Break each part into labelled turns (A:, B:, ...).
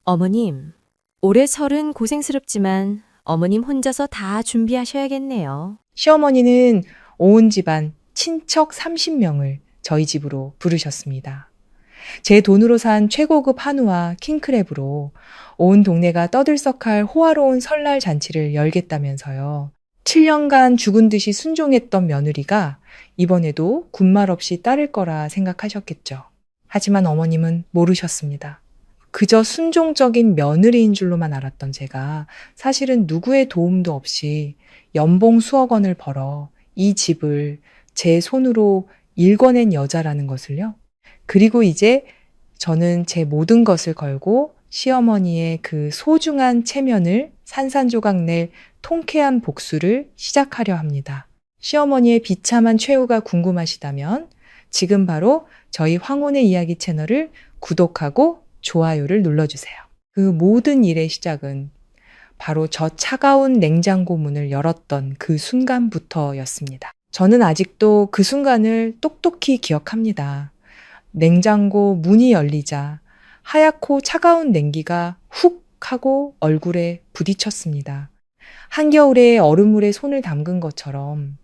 A: 어머님, 올해 설은 고생스럽지만 어머님 혼자서 다 준비하셔야겠네요.
B: 시어머니는 온 집안 친척 30명을 저희 집으로 부르셨습니다. 제 돈으로 산 최고급 한우와 킹크랩으로 온 동네가 떠들썩할 호화로운 설날 잔치를 열겠다면서요. 7년간 죽은 듯이 순종했던 며느리가 이번에도 군말 없이 따를 거라 생각하셨겠죠. 하지만 어머님은 모르셨습니다. 그저 순종적인 며느리인 줄로만 알았던 제가 사실은 누구의 도움도 없이 연봉 수억 원을 벌어 이 집을 제 손으로 일궈낸 여자라는 것을요. 그리고 이제 저는 제 모든 것을 걸고 시어머니의 그 소중한 체면을 산산조각 낼 통쾌한 복수를 시작하려 합니다. 시어머니의 비참한 최후가 궁금하시다면 지금 바로 저희 황혼의 이야기 채널을 구독하고 좋아요를 눌러주세요. 그 모든 일의 시작은 바로 저 차가운 냉장고 문을 열었던 그 순간부터였습니다. 저는 아직도 그 순간을 똑똑히 기억합니다. 냉장고 문이 열리자 하얗고 차가운 냉기가 훅 하고 얼굴에 부딪혔습니다. 한겨울에 얼음물에 손을 담근 것처럼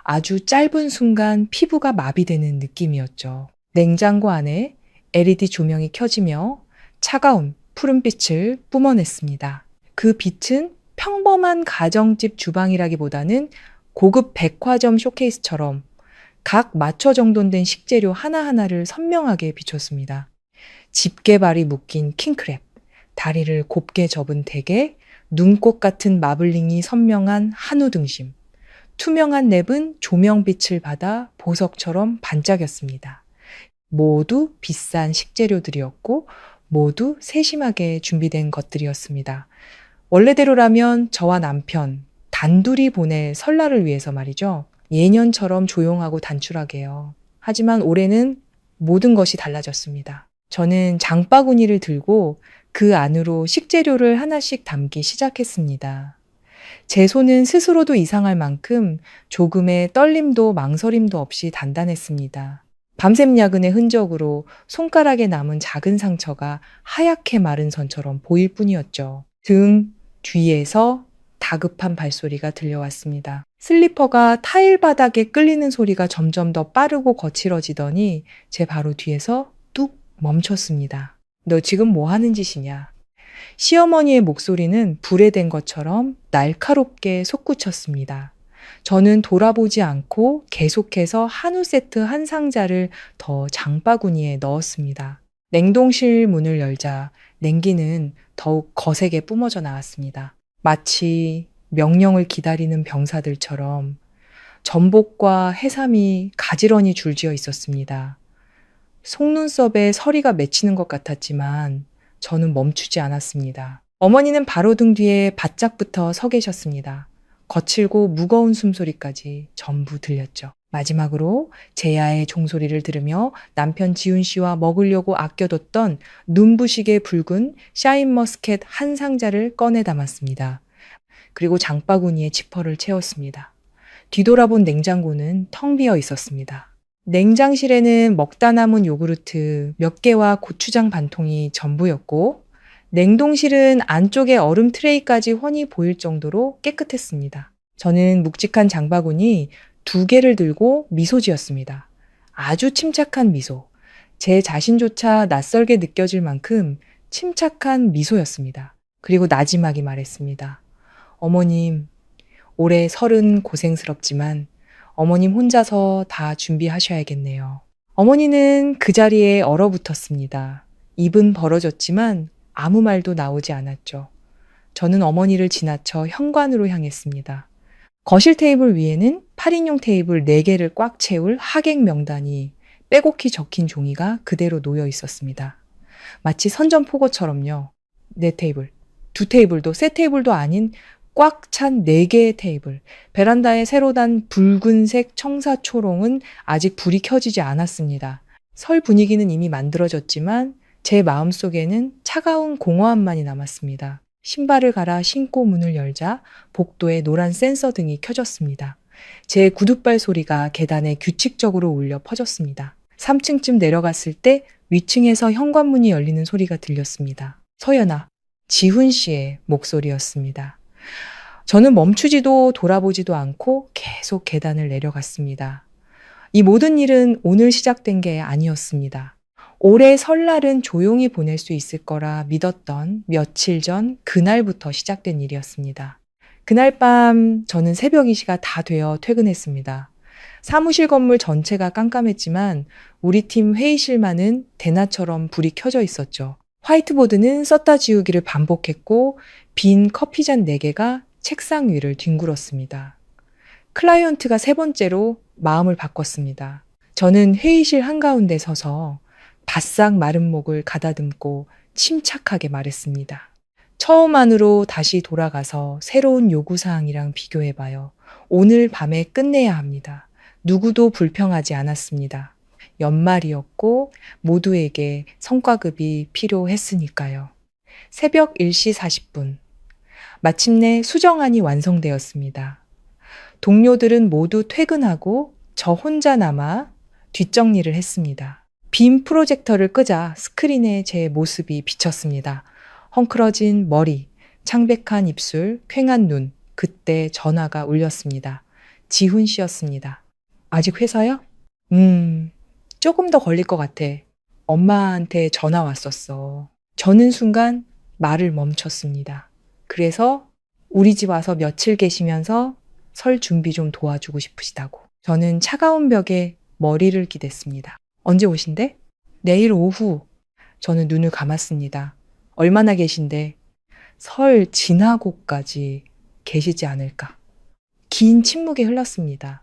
B: 아주 짧은 순간 피부가 마비되는 느낌이었죠. 냉장고 안에 LED 조명이 켜지며 차가운 푸른빛을 뿜어냈습니다. 그 빛은 평범한 가정집 주방이라기보다는 고급 백화점 쇼케이스처럼 각 맞춰 정돈된 식재료 하나하나를 선명하게 비췄습니다. 집게발이 묶인 킹크랩, 다리를 곱게 접은 대게, 눈꽃 같은 마블링이 선명한 한우 등심, 투명한 랩은 조명빛을 받아 보석처럼 반짝였습니다. 모두 비싼 식재료들이었고 모두 세심하게 준비된 것들이었습니다. 원래대로라면 저와 남편 단둘이 보낼 설날을 위해서 말이죠. 예년처럼 조용하고 단출하게요. 하지만 올해는 모든 것이 달라졌습니다. 저는 장바구니를 들고 그 안으로 식재료를 하나씩 담기 시작했습니다. 제 손은 스스로도 이상할 만큼 조금의 떨림도 망설임도 없이 단단했습니다. 밤샘 야근의 흔적으로 손가락에 남은 작은 상처가 하얗게 마른 선처럼 보일 뿐이었죠. 등 뒤에서 다급한 발소리가 들려왔습니다. 슬리퍼가 타일 바닥에 끌리는 소리가 점점 더 빠르고 거칠어지더니 제 바로 뒤에서 뚝 멈췄습니다. 너 지금 뭐 하는 짓이냐? 시어머니의 목소리는 불에 댄 것처럼 날카롭게 솟구쳤습니다. 저는 돌아보지 않고 계속해서 한우 세트 한 상자를 더 장바구니에 넣었습니다. 냉동실 문을 열자 냉기는 더욱 거세게 뿜어져 나왔습니다. 마치 명령을 기다리는 병사들처럼 전복과 해삼이 가지런히 줄지어 있었습니다. 속눈썹에 서리가 맺히는 것 같았지만 저는 멈추지 않았습니다. 어머니는 바로 등 뒤에 바짝부터 서 계셨습니다. 거칠고 무거운 숨소리까지 전부 들렸죠. 마지막으로 제야의 종소리를 들으며 남편 지훈 씨와 먹으려고 아껴뒀던 눈부시게 붉은 샤인머스켓 한 상자를 꺼내 담았습니다. 그리고 장바구니에 지퍼를 채웠습니다. 뒤돌아본 냉장고는 텅 비어 있었습니다. 냉장실에는 먹다 남은 요구르트 몇 개와 고추장 반통이 전부였고 냉동실은 안쪽에 얼음 트레이까지 훤히 보일 정도로 깨끗했습니다. 저는 묵직한 장바구니 2개를 들고 미소 지었습니다. 아주 침착한 미소. 제 자신조차 낯설게 느껴질 만큼 침착한 미소였습니다. 그리고 나지막이 말했습니다. 어머님, 올해 설은 고생스럽지만 어머님 혼자서 다 준비하셔야겠네요. 어머니는 그 자리에 얼어붙었습니다. 입은 벌어졌지만 아무 말도 나오지 않았죠. 저는 어머니를 지나쳐 현관으로 향했습니다. 거실 테이블 위에는 8인용 테이블 4개를 꽉 채울 하객 명단이 빼곡히 적힌 종이가 그대로 놓여 있었습니다. 마치 선전포고처럼요. 4테이블, 2테이블도 새 테이블도 아닌 꽉 찬 4개의 테이블. 베란다에 새로 단 붉은색 청사초롱은 아직 불이 켜지지 않았습니다. 설 분위기는 이미 만들어졌지만 제 마음속에는 차가운 공허함만이 남았습니다. 신발을 갈아 신고 문을 열자 복도에 노란 센서 등이 켜졌습니다. 제 구둣발 소리가 계단에 규칙적으로 울려 퍼졌습니다. 3층쯤 내려갔을 때 위층에서 현관문이 열리는 소리가 들렸습니다. 서연아, 지훈 씨의 목소리였습니다. 저는 멈추지도 돌아보지도 않고 계속 계단을 내려갔습니다. 이 모든 일은 오늘 시작된 게 아니었습니다. 올해 설날은 조용히 보낼 수 있을 거라 믿었던 며칠 전 그날부터 시작된 일이었습니다. 그날 밤 저는 새벽 2시가 다 되어 퇴근했습니다. 사무실 건물 전체가 깜깜했지만 우리 팀 회의실만은 대낮처럼 불이 켜져 있었죠. 화이트보드는 썼다 지우기를 반복했고 빈 커피잔 4개가 책상 위를 뒹굴었습니다. 클라이언트가 3번째로 마음을 바꿨습니다. 저는 회의실 한가운데 서서 바싹 마른 목을 가다듬고 침착하게 말했습니다. 처음 안으로 다시 돌아가서 새로운 요구사항이랑 비교해봐요. 오늘 밤에 끝내야 합니다. 누구도 불평하지 않았습니다. 연말이었고 모두에게 성과급이 필요했으니까요. 새벽 1시 40분. 마침내 수정안이 완성되었습니다. 동료들은 모두 퇴근하고 저 혼자 남아 뒷정리를 했습니다. 빔 프로젝터를 끄자 스크린에 제 모습이 비쳤습니다. 헝클어진 머리, 창백한 입술, 퀭한 눈. 그때 전화가 울렸습니다. 지훈 씨였습니다. 아직 회사야? 조금 더 걸릴 것 같아. 엄마한테 전화 왔었어. 저는 순간 말을 멈췄습니다. 그래서 우리 집 와서 며칠 계시면서 설 준비 좀 도와주고 싶으시다고. 저는 차가운 벽에 머리를 기댔습니다. 언제 오신대? 내일 오후. 저는 눈을 감았습니다. 얼마나 계신데? 설 지나고까지 계시지 않을까. 긴 침묵이 흘렀습니다.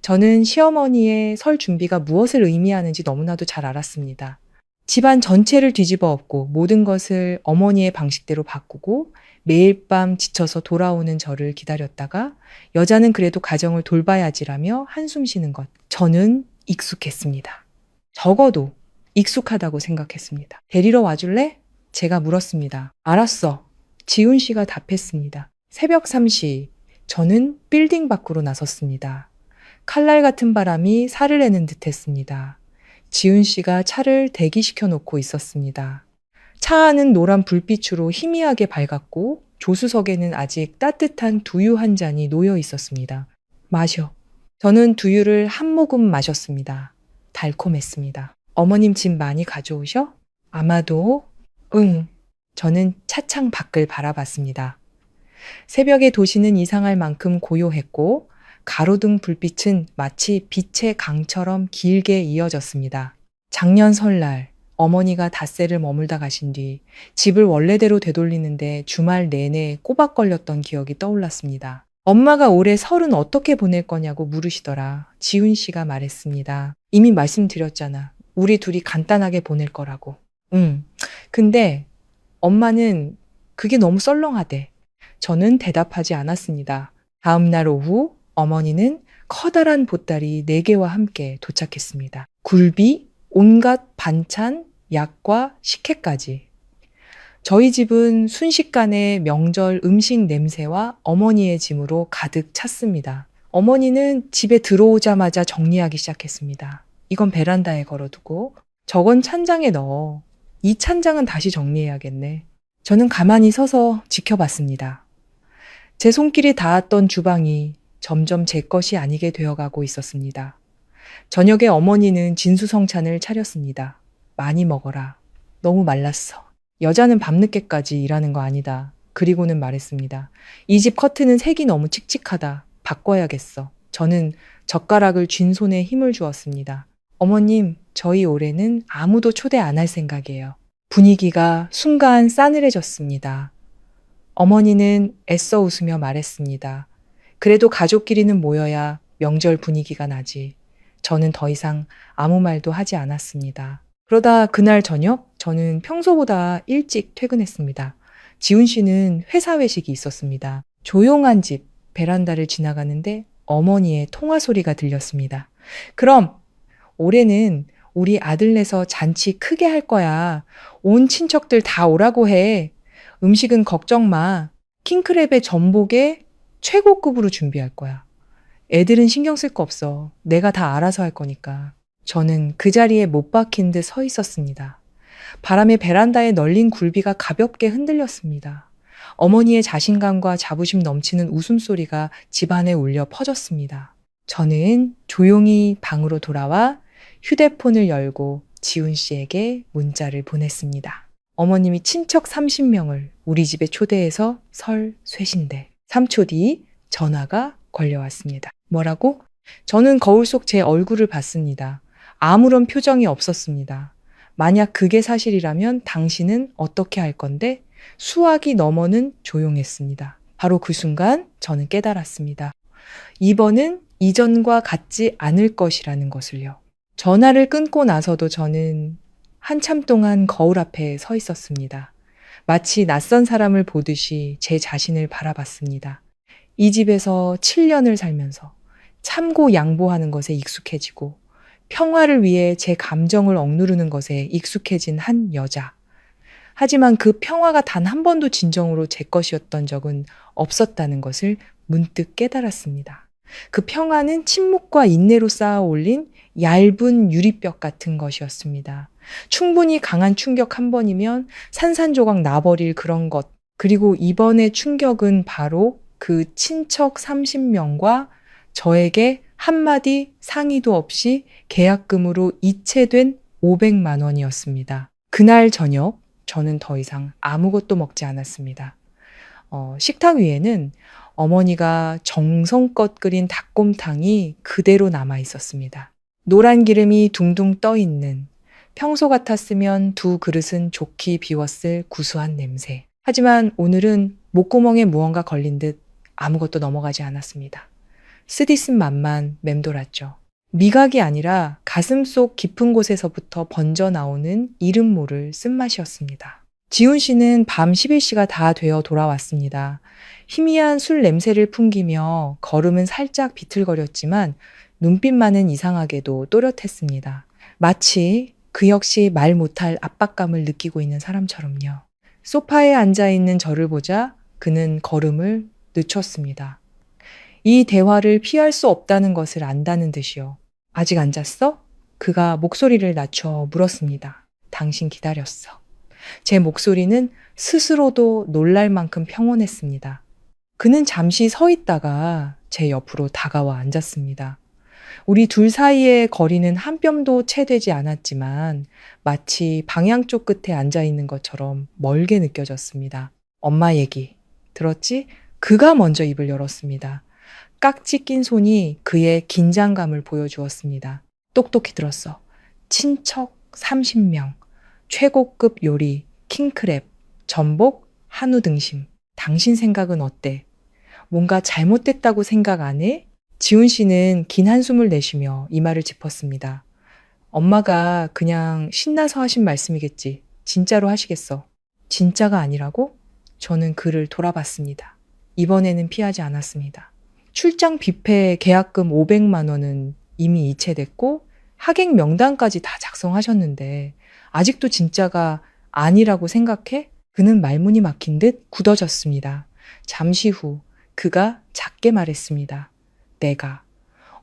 B: 저는 시어머니의 설 준비가 무엇을 의미하는지 너무나도 잘 알았습니다. 집안 전체를 뒤집어 엎고 모든 것을 어머니의 방식대로 바꾸고 매일 밤 지쳐서 돌아오는 저를 기다렸다가 여자는 그래도 가정을 돌봐야지라며 한숨 쉬는 것. 저는 익숙했습니다. 적어도 익숙하다고 생각했습니다. 데리러 와줄래? 제가 물었습니다. 알았어. 지훈 씨가 답했습니다. 새벽 3시. 저는 빌딩 밖으로 나섰습니다. 칼날 같은 바람이 살을 내는 듯 했습니다. 지훈 씨가 차를 대기시켜 놓고 있었습니다. 차 안은 노란 불빛으로 희미하게 밝았고 조수석에는 아직 따뜻한 두유 한 잔이 놓여 있었습니다. 마셔. 저는 두유를 한 모금 마셨습니다. 달콤했습니다. 어머님 짐 많이 가져오셔? 아마도. 응. 저는 차창 밖을 바라봤습니다. 새벽의 도시는 이상할 만큼 고요했고 가로등 불빛은 마치 빛의 강처럼 길게 이어졌습니다. 작년 설날 어머니가 닷새를 머물다 가신 뒤 집을 원래대로 되돌리는데 주말 내내 꼬박 걸렸던 기억이 떠올랐습니다. 엄마가 올해 설은 어떻게 보낼 거냐고 물으시더라. 지훈 씨가 말했습니다. 이미 말씀드렸잖아. 우리 둘이 간단하게 보낼 거라고. 근데 엄마는 그게 너무 썰렁하대. 저는 대답하지 않았습니다. 다음 날 오후 어머니는 커다란 보따리 4개와 함께 도착했습니다. 굴비, 온갖 반찬, 약과 식혜까지. 저희 집은 순식간에 명절 음식 냄새와 어머니의 짐으로 가득 찼습니다. 어머니는 집에 들어오자마자 정리하기 시작했습니다. 이건 베란다에 걸어두고 저건 찬장에 넣어. 이 찬장은 다시 정리해야겠네. 저는 가만히 서서 지켜봤습니다. 제 손길이 닿았던 주방이 점점 제 것이 아니게 되어가고 있었습니다. 저녁에 어머니는 진수성찬을 차렸습니다. 많이 먹어라. 너무 말랐어. 여자는 밤늦게까지 일하는 거 아니다. 그리고는 말했습니다. 이 집 커튼은 색이 너무 칙칙하다. 바꿔야겠어. 저는 젓가락을 쥔 손에 힘을 주었습니다. 어머님, 저희 올해는 아무도 초대 안 할 생각이에요. 분위기가 순간 싸늘해졌습니다. 어머니는 애써 웃으며 말했습니다. 그래도 가족끼리는 모여야 명절 분위기가 나지. 저는 더 이상 아무 말도 하지 않았습니다. 그러다 그날 저녁 저는 평소보다 일찍 퇴근했습니다. 지훈 씨는 회사 회식이 있었습니다. 조용한 집 베란다를 지나가는데 어머니의 통화 소리가 들렸습니다. 그럼 올해는 우리 아들네서 잔치 크게 할 거야. 온 친척들 다 오라고 해. 음식은 걱정 마. 킹크랩의 전복에 최고급으로 준비할 거야. 애들은 신경 쓸 거 없어. 내가 다 알아서 할 거니까. 저는 그 자리에 못 박힌 듯 서 있었습니다. 바람에 베란다에 널린 굴비가 가볍게 흔들렸습니다. 어머니의 자신감과 자부심 넘치는 웃음소리가 집안에 울려 퍼졌습니다. 저는 조용히 방으로 돌아와 휴대폰을 열고 지훈 씨에게 문자를 보냈습니다. 어머님이 친척 30명을 우리 집에 초대해서 설 쇠신대. 3초 뒤 전화가 걸려왔습니다. 뭐라고? 저는 거울 속 제 얼굴을 봤습니다. 아무런 표정이 없었습니다. 만약 그게 사실이라면 당신은 어떻게 할 건데? 수화기 너머는 조용했습니다. 바로 그 순간 저는 깨달았습니다. 이번은 이전과 같지 않을 것이라는 것을요. 전화를 끊고 나서도 저는 한참 동안 거울 앞에 서 있었습니다. 마치 낯선 사람을 보듯이 제 자신을 바라봤습니다. 이 집에서 7년을 살면서 참고 양보하는 것에 익숙해지고 평화를 위해 제 감정을 억누르는 것에 익숙해진 한 여자. 하지만 그 평화가 단 한 번도 진정으로 제 것이었던 적은 없었다는 것을 문득 깨달았습니다. 그 평화는 침묵과 인내로 쌓아 올린 얇은 유리벽 같은 것이었습니다. 충분히 강한 충격 한 번이면 산산조각 나버릴 그런 것. 그리고 이번의 충격은 바로 그 친척 30명과 저에게 한마디 상의도 없이 계약금으로 이체된 500만 원이었습니다. 그날 저녁 저는 더 이상 아무것도 먹지 않았습니다. 식탁 위에는 어머니가 정성껏 끓인 닭곰탕이 그대로 남아 있었습니다. 노란 기름이 둥둥 떠 있는, 평소 같았으면 두 그릇은 좋게 비웠을 구수한 냄새. 하지만 오늘은 목구멍에 무언가 걸린 듯 아무것도 넘어가지 않았습니다. 쓰디쓴 맛만 맴돌았죠. 미각이 아니라 가슴속 깊은 곳에서부터 번져 나오는 이름 모를 쓴맛이었습니다. 지훈 씨는 밤 11시가 다 되어 돌아왔습니다. 희미한 술 냄새를 풍기며 걸음은 살짝 비틀거렸지만 눈빛만은 이상하게도 또렷했습니다. 마치 그 역시 말 못할 압박감을 느끼고 있는 사람처럼요. 소파에 앉아있는 저를 보자 그는 걸음을 늦췄습니다. 이 대화를 피할 수 없다는 것을 안다는 듯이요. 아직 안 잤어? 그가 목소리를 낮춰 물었습니다. 당신 기다렸어. 제 목소리는 스스로도 놀랄 만큼 평온했습니다. 그는 잠시 서 있다가 제 옆으로 다가와 앉았습니다. 우리 둘 사이의 거리는 한 뼘도 채 되지 않았지만 마치 방향 쪽 끝에 앉아 있는 것처럼 멀게 느껴졌습니다. 엄마 얘기 들었지? 그가 먼저 입을 열었습니다. 깍지 낀 손이 그의 긴장감을 보여주었습니다. 똑똑히 들었어. 친척 30명, 최고급 요리, 킹크랩, 전복, 한우 등심. 당신 생각은 어때? 뭔가 잘못됐다고 생각 안 해? 지훈 씨는 긴 한숨을 내쉬며 이마를 짚었습니다. 엄마가 그냥 신나서 하신 말씀이겠지. 진짜로 하시겠어. 진짜가 아니라고? 저는 그를 돌아봤습니다. 이번에는 피하지 않았습니다. 출장 뷔페 계약금 500만 원은 이미 이체됐고 하객 명단까지 다 작성하셨는데 아직도 진짜가 아니라고 생각해? 그는 말문이 막힌 듯 굳어졌습니다. 잠시 후 그가 작게 말했습니다. 내가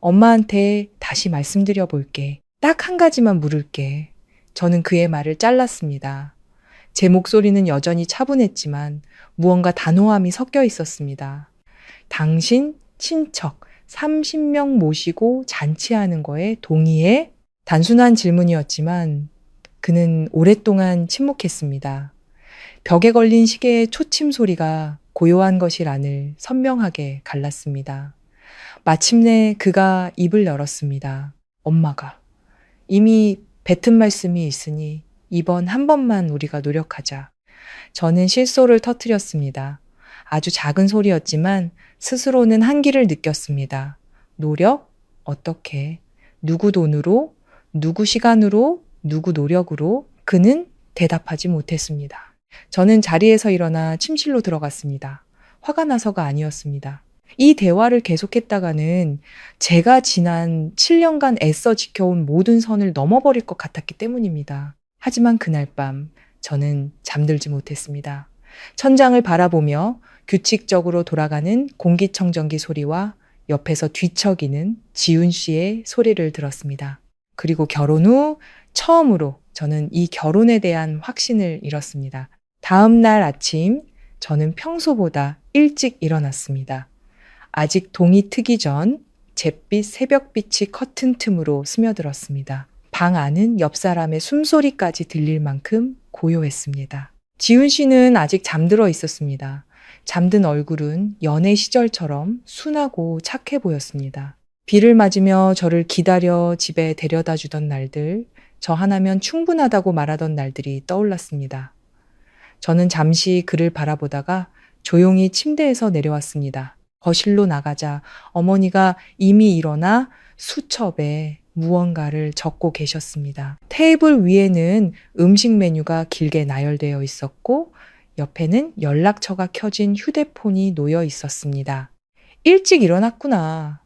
B: 엄마한테 다시 말씀드려 볼게. 딱 한 가지만 물을게. 저는 그의 말을 잘랐습니다. 제 목소리는 여전히 차분했지만 무언가 단호함이 섞여 있었습니다. 당신 친척 30명 모시고 잔치하는 거에 동의해? 단순한 질문이었지만 그는 오랫동안 침묵했습니다. 벽에 걸린 시계의 초침 소리가 고요한 것이란을 선명하게 갈랐습니다. 마침내 그가 입을 열었습니다. 엄마가 이미 뱉은 말씀이 있으니 이번 한 번만 우리가 노력하자. 저는 실소를 터뜨렸습니다. 아주 작은 소리였지만 스스로는 한기를 느꼈습니다. 노력? 어떻게? 누구 돈으로? 누구 시간으로? 누구 노력으로? 그는 대답하지 못했습니다. 저는 자리에서 일어나 침실로 들어갔습니다. 화가 나서가 아니었습니다. 이 대화를 계속했다가는 제가 지난 7년간 애써 지켜온 모든 선을 넘어버릴 것 같았기 때문입니다. 하지만 그날 밤 저는 잠들지 못했습니다. 천장을 바라보며 규칙적으로 돌아가는 공기청정기 소리와 옆에서 뒤척이는 지훈 씨의 소리를 들었습니다. 그리고 결혼 후 처음으로 저는 이 결혼에 대한 확신을 잃었습니다. 다음 날 아침 저는 평소보다 일찍 일어났습니다. 아직 동이 트기 전 잿빛 새벽빛이 커튼 틈으로 스며들었습니다. 방 안은 옆 사람의 숨소리까지 들릴 만큼 고요했습니다. 지훈 씨는 아직 잠들어 있었습니다. 잠든 얼굴은 연애 시절처럼 순하고 착해 보였습니다. 비를 맞으며 저를 기다려 집에 데려다 주던 날들, 저 하나면 충분하다고 말하던 날들이 떠올랐습니다. 저는 잠시 그를 바라보다가 조용히 침대에서 내려왔습니다. 거실로 나가자 어머니가 이미 일어나 수첩에 무언가를 적고 계셨습니다. 테이블 위에는 음식 메뉴가 길게 나열되어 있었고 옆에는 연락처가 켜진 휴대폰이 놓여 있었습니다. 일찍 일어났구나.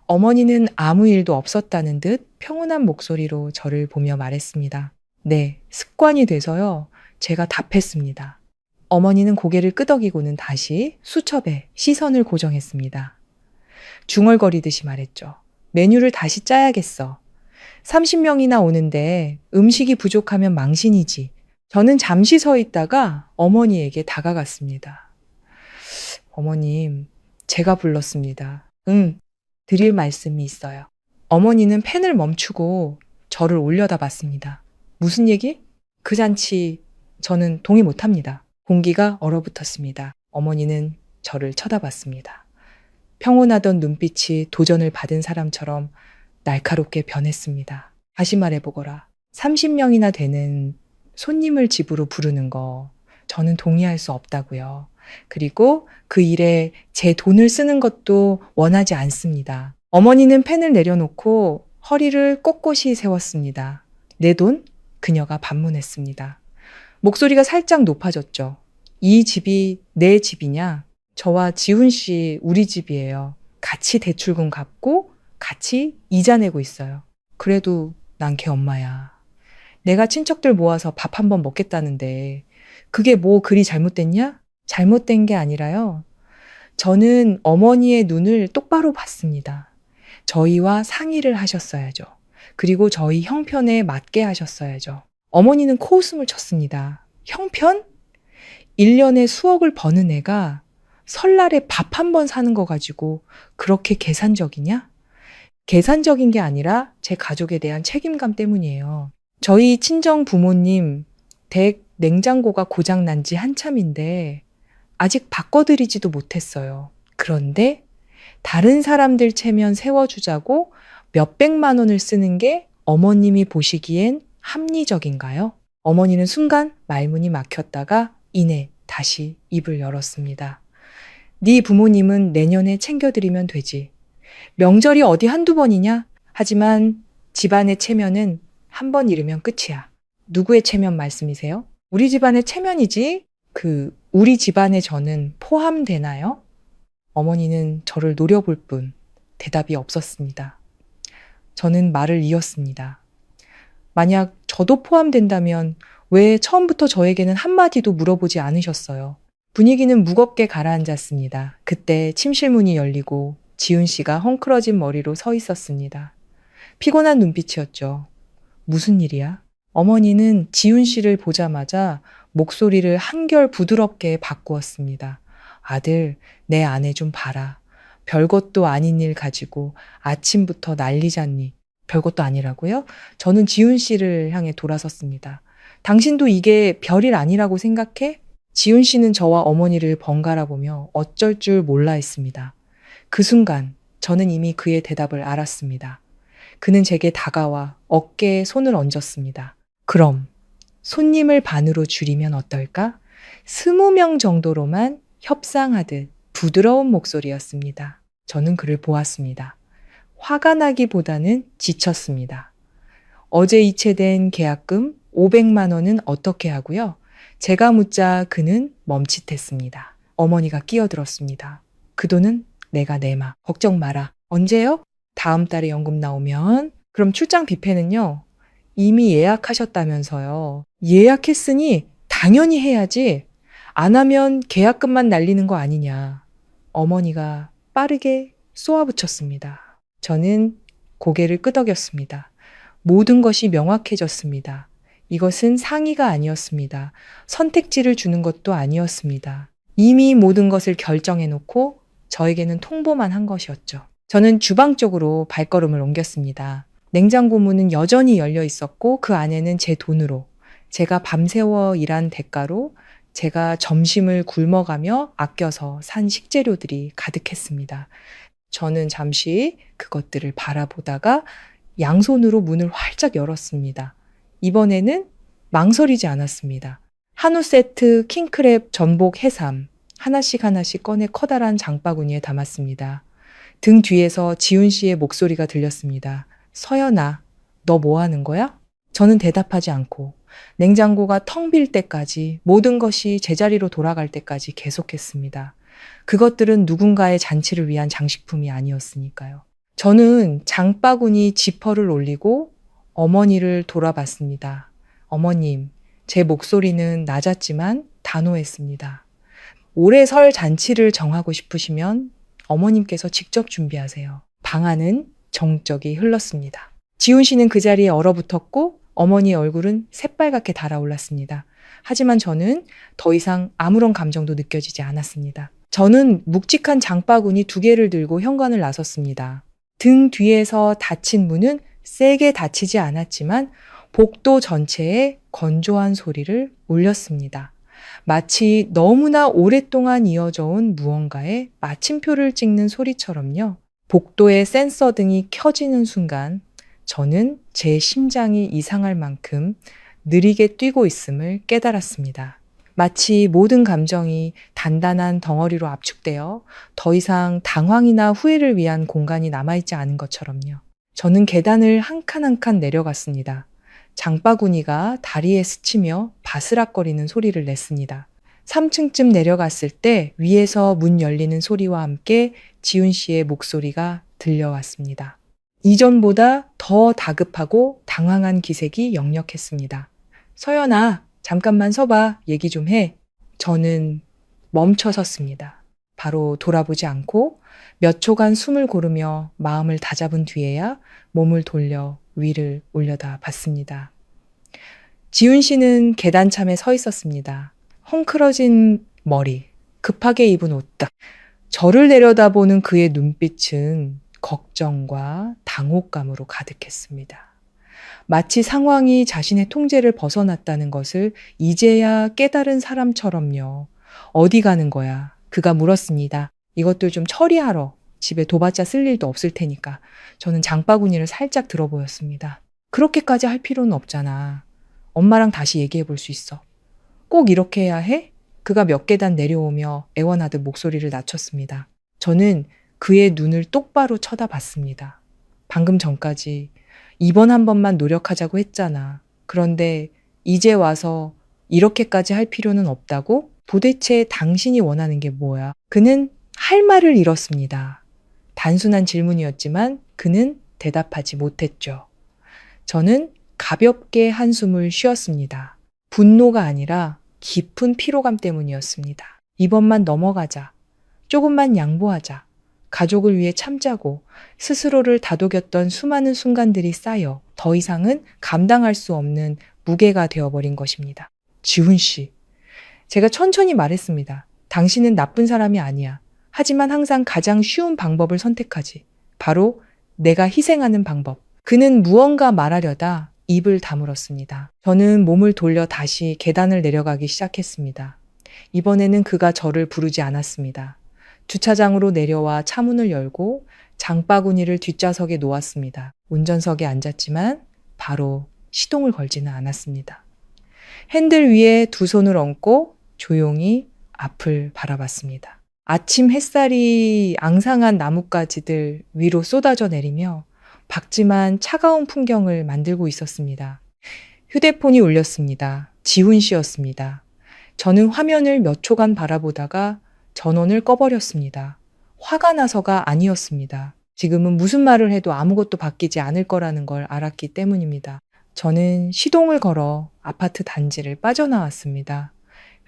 B: 어머니는 아무 일도 없었다는 듯 평온한 목소리로 저를 보며 말했습니다. 네, 습관이 돼서요. 제가 답했습니다. 어머니는 고개를 끄덕이고는 다시 수첩에 시선을 고정했습니다. 중얼거리듯이 말했죠. 메뉴를 다시 짜야겠어. 30명이나 오는데 음식이 부족하면 망신이지. 저는 잠시 서 있다가 어머니에게 다가갔습니다. 어머님, 제가 불렀습니다. 응, 드릴 말씀이 있어요. 어머니는 펜을 멈추고 저를 올려다봤습니다. 무슨 얘기? 그 잔치 저는 동의 못합니다. 공기가 얼어붙었습니다. 어머니는 저를 쳐다봤습니다. 평온하던 눈빛이 도전을 받은 사람처럼 날카롭게 변했습니다. 다시 말해보거라. 30명이나 되는 손님을 집으로 부르는 거 저는 동의할 수 없다고요. 그리고 그 일에 제 돈을 쓰는 것도 원하지 않습니다. 어머니는 펜을 내려놓고 허리를 꼿꼿이 세웠습니다. 내 돈? 그녀가 반문했습니다. 목소리가 살짝 높아졌죠. 이 집이 내 집이냐? 저와 지훈 씨 우리 집이에요. 같이 대출금 갚고 같이 이자 내고 있어요. 그래도 난 걔 엄마야. 내가 친척들 모아서 밥 한번 먹겠다는데 그게 뭐 그리 잘못됐냐? 잘못된 게 아니라요. 저는 어머니의 눈을 똑바로 봤습니다. 저희와 상의를 하셨어야죠. 그리고 저희 형편에 맞게 하셨어야죠. 어머니는 코웃음을 쳤습니다. 형편? 1년에 수억을 버는 애가 설날에 밥 한 번 사는 거 가지고 그렇게 계산적이냐? 계산적인 게 아니라 제 가족에 대한 책임감 때문이에요. 저희 친정 부모님 댁 냉장고가 고장난 지 한참인데 아직 바꿔드리지도 못했어요. 그런데 다른 사람들 체면 세워주자고 몇백만 원을 쓰는 게 어머님이 보시기엔 합리적인가요? 어머니는 순간 말문이 막혔다가 이내 다시 입을 열었습니다. 네 부모님은 내년에 챙겨드리면 되지. 명절이 어디 한두 번이냐? 하지만 집안의 체면은 한 번 잃으면 끝이야. 누구의 체면 말씀이세요? 우리 집안의 체면이지? 우리 집안의 저는 포함되나요? 어머니는 저를 노려볼 뿐 대답이 없었습니다. 저는 말을 이었습니다. 만약 저도 포함된다면 왜 처음부터 저에게는 한마디도 물어보지 않으셨어요? 분위기는 무겁게 가라앉았습니다. 그때 침실문이 열리고 지훈 씨가 헝클어진 머리로 서 있었습니다. 피곤한 눈빛이었죠. 무슨 일이야? 어머니는 지훈 씨를 보자마자 목소리를 한결 부드럽게 바꾸었습니다. 아들, 내 아내 좀 봐라. 별것도 아닌 일 가지고 아침부터 난리잖니. 별것도 아니라고요? 저는 지훈 씨를 향해 돌아섰습니다. 당신도 이게 별일 아니라고 생각해? 지훈 씨는 저와 어머니를 번갈아 보며 어쩔 줄 몰라 했습니다. 그 순간 저는 이미 그의 대답을 알았습니다. 그는 제게 다가와 어깨에 손을 얹었습니다. 그럼 손님을 반으로 줄이면 어떨까? 20명 정도로만 협상하듯 부드러운 목소리였습니다. 저는 그를 보았습니다. 화가 나기보다는 지쳤습니다. 어제 이체된 계약금 500만 원은 어떻게 하고요? 제가 묻자 그는 멈칫했습니다. 어머니가 끼어들었습니다. 그 돈은 내가 내마. 걱정 마라. 언제요? 다음 달에 연금 나오면. 그럼 출장 뷔페는요? 이미 예약하셨다면서요. 예약했으니 당연히 해야지. 안 하면 계약금만 날리는 거 아니냐. 어머니가 빠르게 쏘아붙였습니다. 저는 고개를 끄덕였습니다. 모든 것이 명확해졌습니다. 이것은 상의가 아니었습니다. 선택지를 주는 것도 아니었습니다. 이미 모든 것을 결정해놓고 저에게는 통보만 한 것이었죠. 저는 주방 쪽으로 발걸음을 옮겼습니다. 냉장고 문은 여전히 열려 있었고 그 안에는 제 돈으로, 제가 밤새워 일한 대가로 제가 점심을 굶어가며 아껴서 산 식재료들이 가득했습니다. 저는 잠시 그것들을 바라보다가 양손으로 문을 활짝 열었습니다. 이번에는 망설이지 않았습니다. 한우 세트, 킹크랩, 전복, 해삼 하나씩 하나씩 꺼내 커다란 장바구니에 담았습니다. 등 뒤에서 지훈 씨의 목소리가 들렸습니다. 서연아, 너 뭐 하는 거야? 저는 대답하지 않고 냉장고가 텅 빌 때까지, 모든 것이 제자리로 돌아갈 때까지 계속했습니다. 그것들은 누군가의 잔치를 위한 장식품이 아니었으니까요. 저는 장바구니 지퍼를 올리고 어머니를 돌아봤습니다. 어머님, 제 목소리는 낮았지만 단호했습니다. 올해 설 잔치를 정하고 싶으시면 어머님께서 직접 준비하세요. 방안은 정적이 흘렀습니다. 지훈 씨는 그 자리에 얼어붙었고 어머니의 얼굴은 새빨갛게 달아올랐습니다. 하지만 저는 더 이상 아무런 감정도 느껴지지 않았습니다. 저는 묵직한 장바구니 2개를 들고 현관을 나섰습니다. 등 뒤에서 닫힌 문은 세게 닫히지 않았지만 복도 전체에 건조한 소리를 울렸습니다. 마치 너무나 오랫동안 이어져 온 무언가에 마침표를 찍는 소리처럼요. 복도의 센서 등이 켜지는 순간 저는 제 심장이 이상할 만큼 느리게 뛰고 있음을 깨달았습니다. 마치 모든 감정이 단단한 덩어리로 압축되어 더 이상 당황이나 후회를 위한 공간이 남아있지 않은 것처럼요. 저는 계단을 한 칸 한 칸 내려갔습니다. 장바구니가 다리에 스치며 바스락거리는 소리를 냈습니다. 3층쯤 내려갔을 때 위에서 문 열리는 소리와 함께 지훈 씨의 목소리가 들려왔습니다. 이전보다 더 다급하고 당황한 기색이 역력했습니다. 서연아, 잠깐만 서봐. 얘기 좀 해. 저는 멈춰 섰습니다. 바로 돌아보지 않고 몇 초간 숨을 고르며 마음을 다잡은 뒤에야 몸을 돌려 위를 올려다 봤습니다. 지훈 씨는 계단참에 서 있었습니다. 헝클어진 머리, 급하게 입은 옷 등. 저를 내려다보는 그의 눈빛은 걱정과 당혹감으로 가득했습니다. 마치 상황이 자신의 통제를 벗어났다는 것을 이제야 깨달은 사람처럼요. 어디 가는 거야? 그가 물었습니다. 이것들 좀 처리하러. 집에 둬봤자 쓸 일도 없을 테니까. 저는 장바구니를 살짝 들어보였습니다. 그렇게까지 할 필요는 없잖아. 엄마랑 다시 얘기해 볼 수 있어. 꼭 이렇게 해야 해? 그가 몇 계단 내려오며 애원하듯 목소리를 낮췄습니다. 저는 그의 눈을 똑바로 쳐다봤습니다. 방금 전까지 이번 한 번만 노력하자고 했잖아. 그런데 이제 와서 이렇게까지 할 필요는 없다고? 도대체 당신이 원하는 게 뭐야? 그는 할 말을 잃었습니다. 단순한 질문이었지만 그는 대답하지 못했죠. 저는 가볍게 한숨을 쉬었습니다. 분노가 아니라 깊은 피로감 때문이었습니다. 이번만 넘어가자. 조금만 양보하자. 가족을 위해 참자고 스스로를 다독였던 수많은 순간들이 쌓여 더 이상은 감당할 수 없는 무게가 되어버린 것입니다. 지훈 씨. 제가 천천히 말했습니다. 당신은 나쁜 사람이 아니야. 하지만 항상 가장 쉬운 방법을 선택하지. 바로 내가 희생하는 방법. 그는 무언가 말하려다 입을 다물었습니다. 저는 몸을 돌려 다시 계단을 내려가기 시작했습니다. 이번에는 그가 저를 부르지 않았습니다. 주차장으로 내려와 차문을 열고 장바구니를 뒷좌석에 놓았습니다. 운전석에 앉았지만 바로 시동을 걸지는 않았습니다. 핸들 위에 2손을 얹고 조용히 앞을 바라봤습니다. 아침 햇살이 앙상한 나뭇가지들 위로 쏟아져 내리며 밝지만 차가운 풍경을 만들고 있었습니다. 휴대폰이 울렸습니다. 지훈 씨였습니다. 저는 화면을 몇 초간 바라보다가 전원을 꺼버렸습니다. 화가 나서가 아니었습니다. 지금은 무슨 말을 해도 아무것도 바뀌지 않을 거라는 걸 알았기 때문입니다. 저는 시동을 걸어 아파트 단지를 빠져나왔습니다.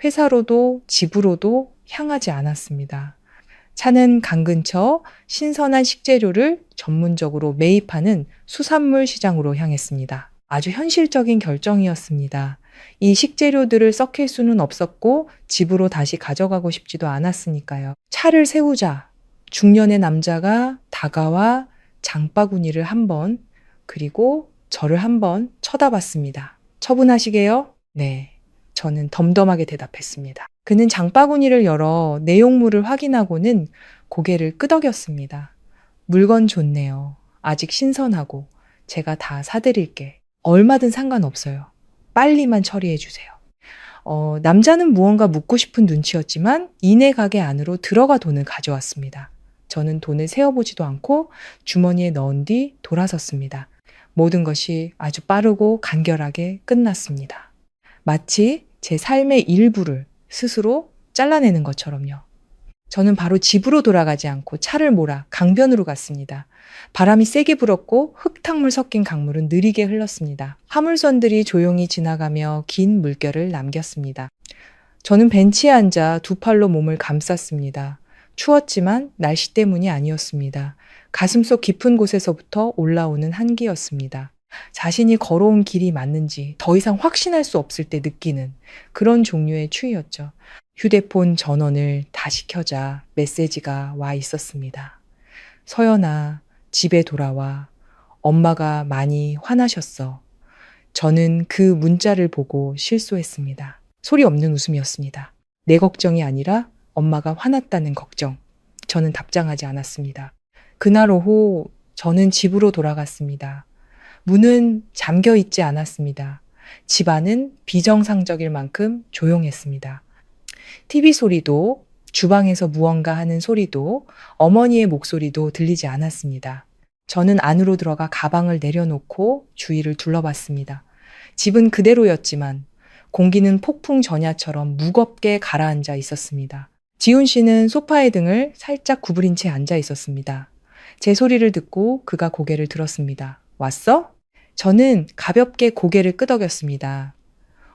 B: 회사로도 집으로도 향하지 않았습니다. 차는 강 근처 신선한 식재료를 전문적으로 매입하는 수산물 시장으로 향했습니다. 아주 현실적인 결정이었습니다. 이 식재료들을 썩힐 수는 없었고 집으로 다시 가져가고 싶지도 않았으니까요. 차를 세우자 중년의 남자가 다가와 장바구니를 한 번, 그리고 저를 한 번 쳐다봤습니다. 처분하시게요? 네. 저는 덤덤하게 대답했습니다. 그는 장바구니를 열어 내용물을 확인하고는 고개를 끄덕였습니다. 물건 좋네요. 아직 신선하고 제가 다 사드릴게. 얼마든 상관없어요. 빨리만 처리해 주세요. 남자는 무언가 묻고 싶은 눈치였지만 이내 가게 안으로 들어가 돈을 가져왔습니다. 저는 돈을 세어보지도 않고 주머니에 넣은 뒤 돌아섰습니다. 모든 것이 아주 빠르고 간결하게 끝났습니다. 마치 제 삶의 일부를 스스로 잘라내는 것처럼요. 저는 바로 집으로 돌아가지 않고 차를 몰아 강변으로 갔습니다. 바람이 세게 불었고 흙탕물 섞인 강물은 느리게 흘렀습니다. 화물선들이 조용히 지나가며 긴 물결을 남겼습니다. 저는 벤치에 앉아 두 팔로 몸을 감쌌습니다. 추웠지만 날씨 때문이 아니었습니다. 가슴속 깊은 곳에서부터 올라오는 한기였습니다. 자신이 걸어온 길이 맞는지 더 이상 확신할 수 없을 때 느끼는 그런 종류의 추위였죠. 휴대폰 전원을 다시 켜자 메시지가 와 있었습니다. 서연아, 집에 돌아와. 엄마가 많이 화나셨어. 저는 그 문자를 보고 실소했습니다. 소리 없는 웃음이었습니다. 내 걱정이 아니라 엄마가 화났다는 걱정. 저는 답장하지 않았습니다. 그날 오후 저는 집으로 돌아갔습니다. 문은 잠겨 있지 않았습니다. 집안은 비정상적일 만큼 조용했습니다. TV 소리도, 주방에서 무언가 하는 소리도, 어머니의 목소리도 들리지 않았습니다. 저는 안으로 들어가 가방을 내려놓고 주위를 둘러봤습니다. 집은 그대로였지만 공기는 폭풍 전야처럼 무겁게 가라앉아 있었습니다. 지훈 씨는 소파의 등을 살짝 구부린 채 앉아 있었습니다. 제 소리를 듣고 그가 고개를 들었습니다. 왔어? 저는 가볍게 고개를 끄덕였습니다.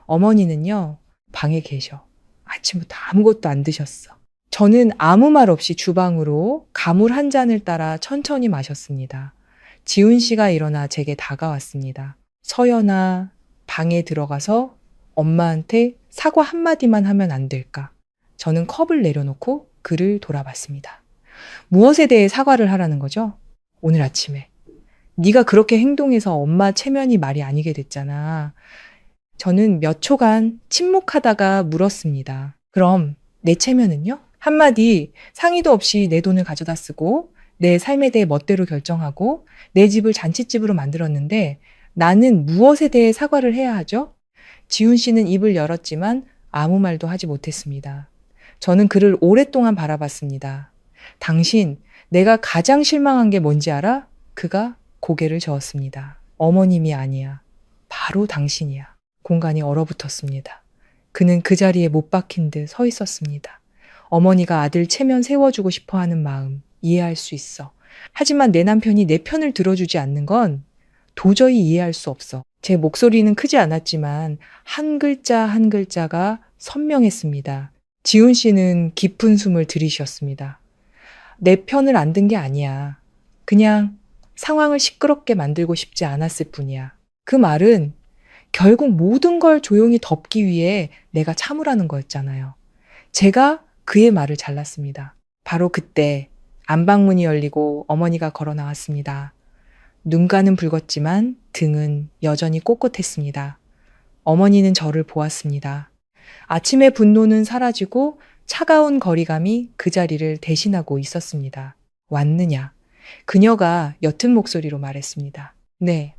B: 어머니는요, 방에 계셔. 아침부터 아무것도 안 드셨어. 저는 아무 말 없이 주방으로 가물 한 잔을 따라 천천히 마셨습니다. 지훈 씨가 일어나 제게 다가왔습니다. 서연아, 방에 들어가서 엄마한테 사과 한마디만 하면 안 될까? 저는 컵을 내려놓고 그를 돌아봤습니다. 무엇에 대해 사과를 하라는 거죠? 오늘 아침에. 네가 그렇게 행동해서 엄마 체면이 말이 아니게 됐잖아. 저는 몇 초간 침묵하다가 물었습니다. 그럼 내 체면은요? 한마디 상의도 없이 내 돈을 가져다 쓰고 내 삶에 대해 멋대로 결정하고 내 집을 잔칫집으로 만들었는데 나는 무엇에 대해 사과를 해야 하죠? 지훈 씨는 입을 열었지만 아무 말도 하지 못했습니다. 저는 그를 오랫동안 바라봤습니다. 당신, 내가 가장 실망한 게 뭔지 알아? 그가 고개를 저었습니다. 어머님이 아니야. 바로 당신이야. 공간이 얼어붙었습니다. 그는 그 자리에 못 박힌 듯 서 있었습니다. 어머니가 아들 체면 세워주고 싶어 하는 마음 이해할 수 있어. 하지만 내 남편이 내 편을 들어주지 않는 건 도저히 이해할 수 없어. 제 목소리는 크지 않았지만 한 글자 한 글자가 선명했습니다. 지훈 씨는 깊은 숨을 들이쉬었습니다. 내 편을 안 든 게 아니야. 그냥 상황을 시끄럽게 만들고 싶지 않았을 뿐이야. 그 말은 결국 모든 걸 조용히 덮기 위해 내가 참으라는 거였잖아요. 제가 그의 말을 잘랐습니다. 바로 그때 안방문이 열리고 어머니가 걸어 나왔습니다. 눈가는 붉었지만 등은 여전히 꼿꼿했습니다. 어머니는 저를 보았습니다. 아침의 분노는 사라지고 차가운 거리감이 그 자리를 대신하고 있었습니다. 왔느냐? 그녀가 옅은 목소리로 말했습니다. 네.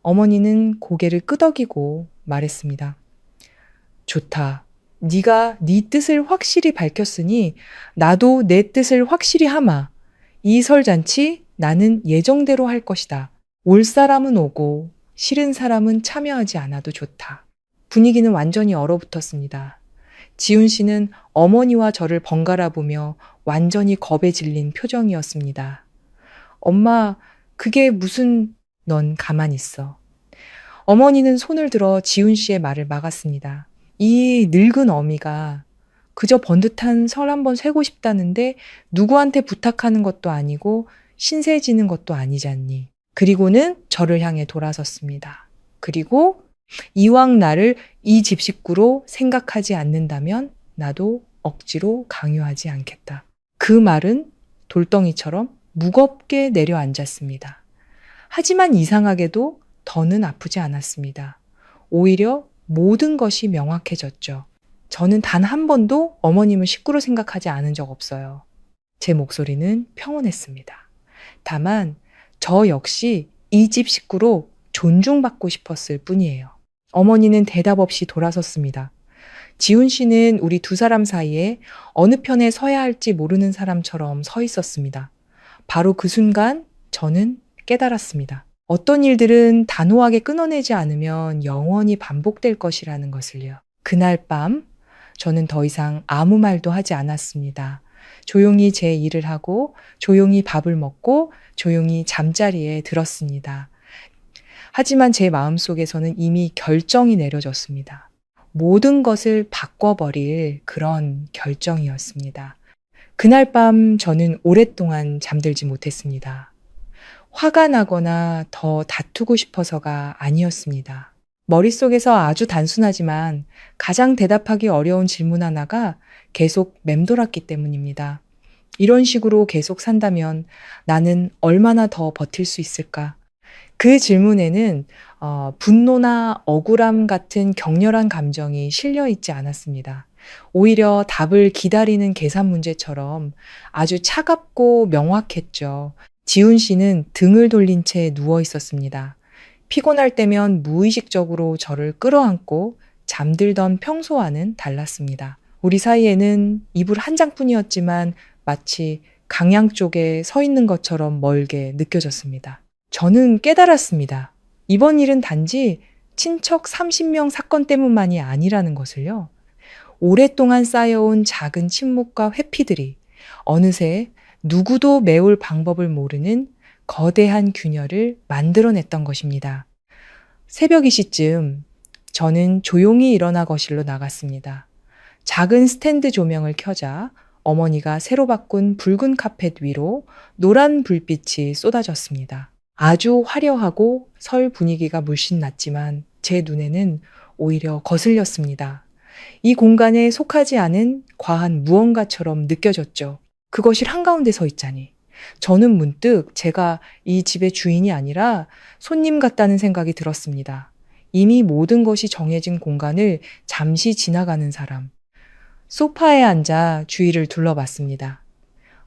B: 어머니는 고개를 끄덕이고 말했습니다. 좋다. 네가 네 뜻을 확실히 밝혔으니 나도 내 뜻을 확실히 하마. 이 설잔치 나는 예정대로 할 것이다. 올 사람은 오고 싫은 사람은 참여하지 않아도 좋다. 분위기는 완전히 얼어붙었습니다. 지훈 씨는 어머니와 저를 번갈아 보며 완전히 겁에 질린 표정이었습니다. 엄마, 그게 무슨... 넌 가만히 있어. 어머니는 손을 들어 지훈 씨의 말을 막았습니다. 이 늙은 어미가 그저 번듯한 설 한번 쇠고 싶다는데 누구한테 부탁하는 것도 아니고 신세 지는 것도 아니잖니. 그리고는 저를 향해 돌아섰습니다. 그리고 이왕 나를 이 집 식구로 생각하지 않는다면 나도 억지로 강요하지 않겠다. 그 말은 돌덩이처럼 무겁게 내려앉았습니다. 하지만 이상하게도 더는 아프지 않았습니다. 오히려 모든 것이 명확해졌죠. 저는 단 한 번도 어머님을 식구로 생각하지 않은 적 없어요. 제 목소리는 평온했습니다. 다만 저 역시 이 집 식구로 존중받고 싶었을 뿐이에요. 어머니는 대답 없이 돌아섰습니다. 지훈 씨는 우리 두 사람 사이에 어느 편에 서야 할지 모르는 사람처럼 서 있었습니다. 바로 그 순간 저는 깨달았습니다. 어떤 일들은 단호하게 끊어내지 않으면 영원히 반복될 것이라는 것을요. 그날 밤 저는 더 이상 아무 말도 하지 않았습니다. 조용히 제 일을 하고 조용히 밥을 먹고 조용히 잠자리에 들었습니다. 하지만 제 마음속에서는 이미 결정이 내려졌습니다. 모든 것을 바꿔버릴 그런 결정이었습니다. 그날 밤 저는 오랫동안 잠들지 못했습니다. 화가 나거나 더 다투고 싶어서가 아니었습니다. 머릿속에서 아주 단순하지만 가장 대답하기 어려운 질문 하나가 계속 맴돌았기 때문입니다. 이런 식으로 계속 산다면 나는 얼마나 더 버틸 수 있을까? 그 질문에는 분노나 억울함 같은 격렬한 감정이 실려 있지 않았습니다. 오히려 답을 기다리는 계산 문제처럼 아주 차갑고 명확했죠. 지훈 씨는 등을 돌린 채 누워 있었습니다. 피곤할 때면 무의식적으로 저를 끌어안고 잠들던 평소와는 달랐습니다. 우리 사이에는 이불 한 장뿐이었지만 마치 강양 쪽에 서 있는 것처럼 멀게 느껴졌습니다. 저는 깨달았습니다. 이번 일은 단지 친척 30명 사건 때문만이 아니라는 것을요. 오랫동안 쌓여온 작은 침묵과 회피들이 어느새 누구도 메울 방법을 모르는 거대한 균열을 만들어냈던 것입니다. 새벽 2시쯤 저는 조용히 일어나 거실로 나갔습니다. 작은 스탠드 조명을 켜자 어머니가 새로 바꾼 붉은 카펫 위로 노란 불빛이 쏟아졌습니다. 아주 화려하고 설 분위기가 물씬 났지만 제 눈에는 오히려 거슬렸습니다. 이 공간에 속하지 않은 과한 무언가처럼 느껴졌죠. 그 거실 한가운데 서 있자니. 저는 문득 제가 이 집의 주인이 아니라 손님 같다는 생각이 들었습니다. 이미 모든 것이 정해진 공간을 잠시 지나가는 사람. 소파에 앉아 주위를 둘러봤습니다.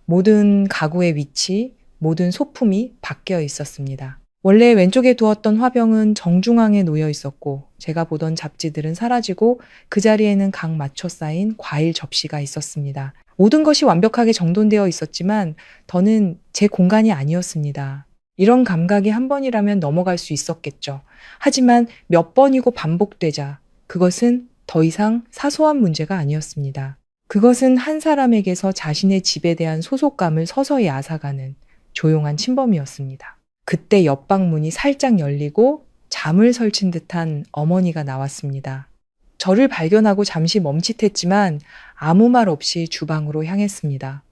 B: 모든 가구의 위치, 모든 소품이 바뀌어 있었습니다. 원래 왼쪽에 두었던 화병은 정중앙에 놓여 있었고 제가 보던 잡지들은 사라지고 그 자리에는 각 맞춰 쌓인 과일 접시가 있었습니다. 모든 것이 완벽하게 정돈되어 있었지만 더는 제 공간이 아니었습니다. 이런 감각이 한 번이라면 넘어갈 수 있었겠죠. 하지만 몇 번이고 반복되자 그것은 더 이상 사소한 문제가 아니었습니다. 그것은 한 사람에게서 자신의 집에 대한 소속감을 서서히 앗아가는 조용한 침범이었습니다. 그때 옆방문이 살짝 열리고 잠을 설친 듯한 어머니가 나왔습니다. 저를 발견하고 잠시 멈칫했지만 아무 말 없이 주방으로 향했습니다.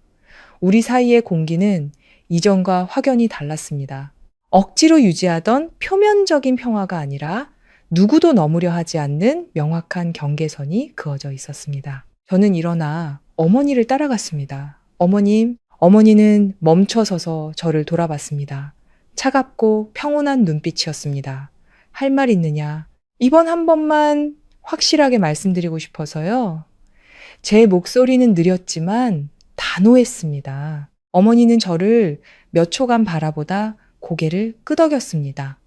B: 우리 사이의 공기는 이전과 확연히 달랐습니다. 억지로 유지하던 표면적인 평화가 아니라 누구도 넘으려 하지 않는 명확한 경계선이 그어져 있었습니다. 저는 일어나 어머니를 따라갔습니다. 어머니는 멈춰서서 저를 돌아봤습니다. 차갑고 평온한 눈빛이었습니다. 할 말 있느냐? 이번 한 번만 확실하게 말씀드리고 싶어서요. 제 목소리는 느렸지만 단호했습니다. 어머니는 저를 몇 초간 바라보다 고개를 끄덕였습니다.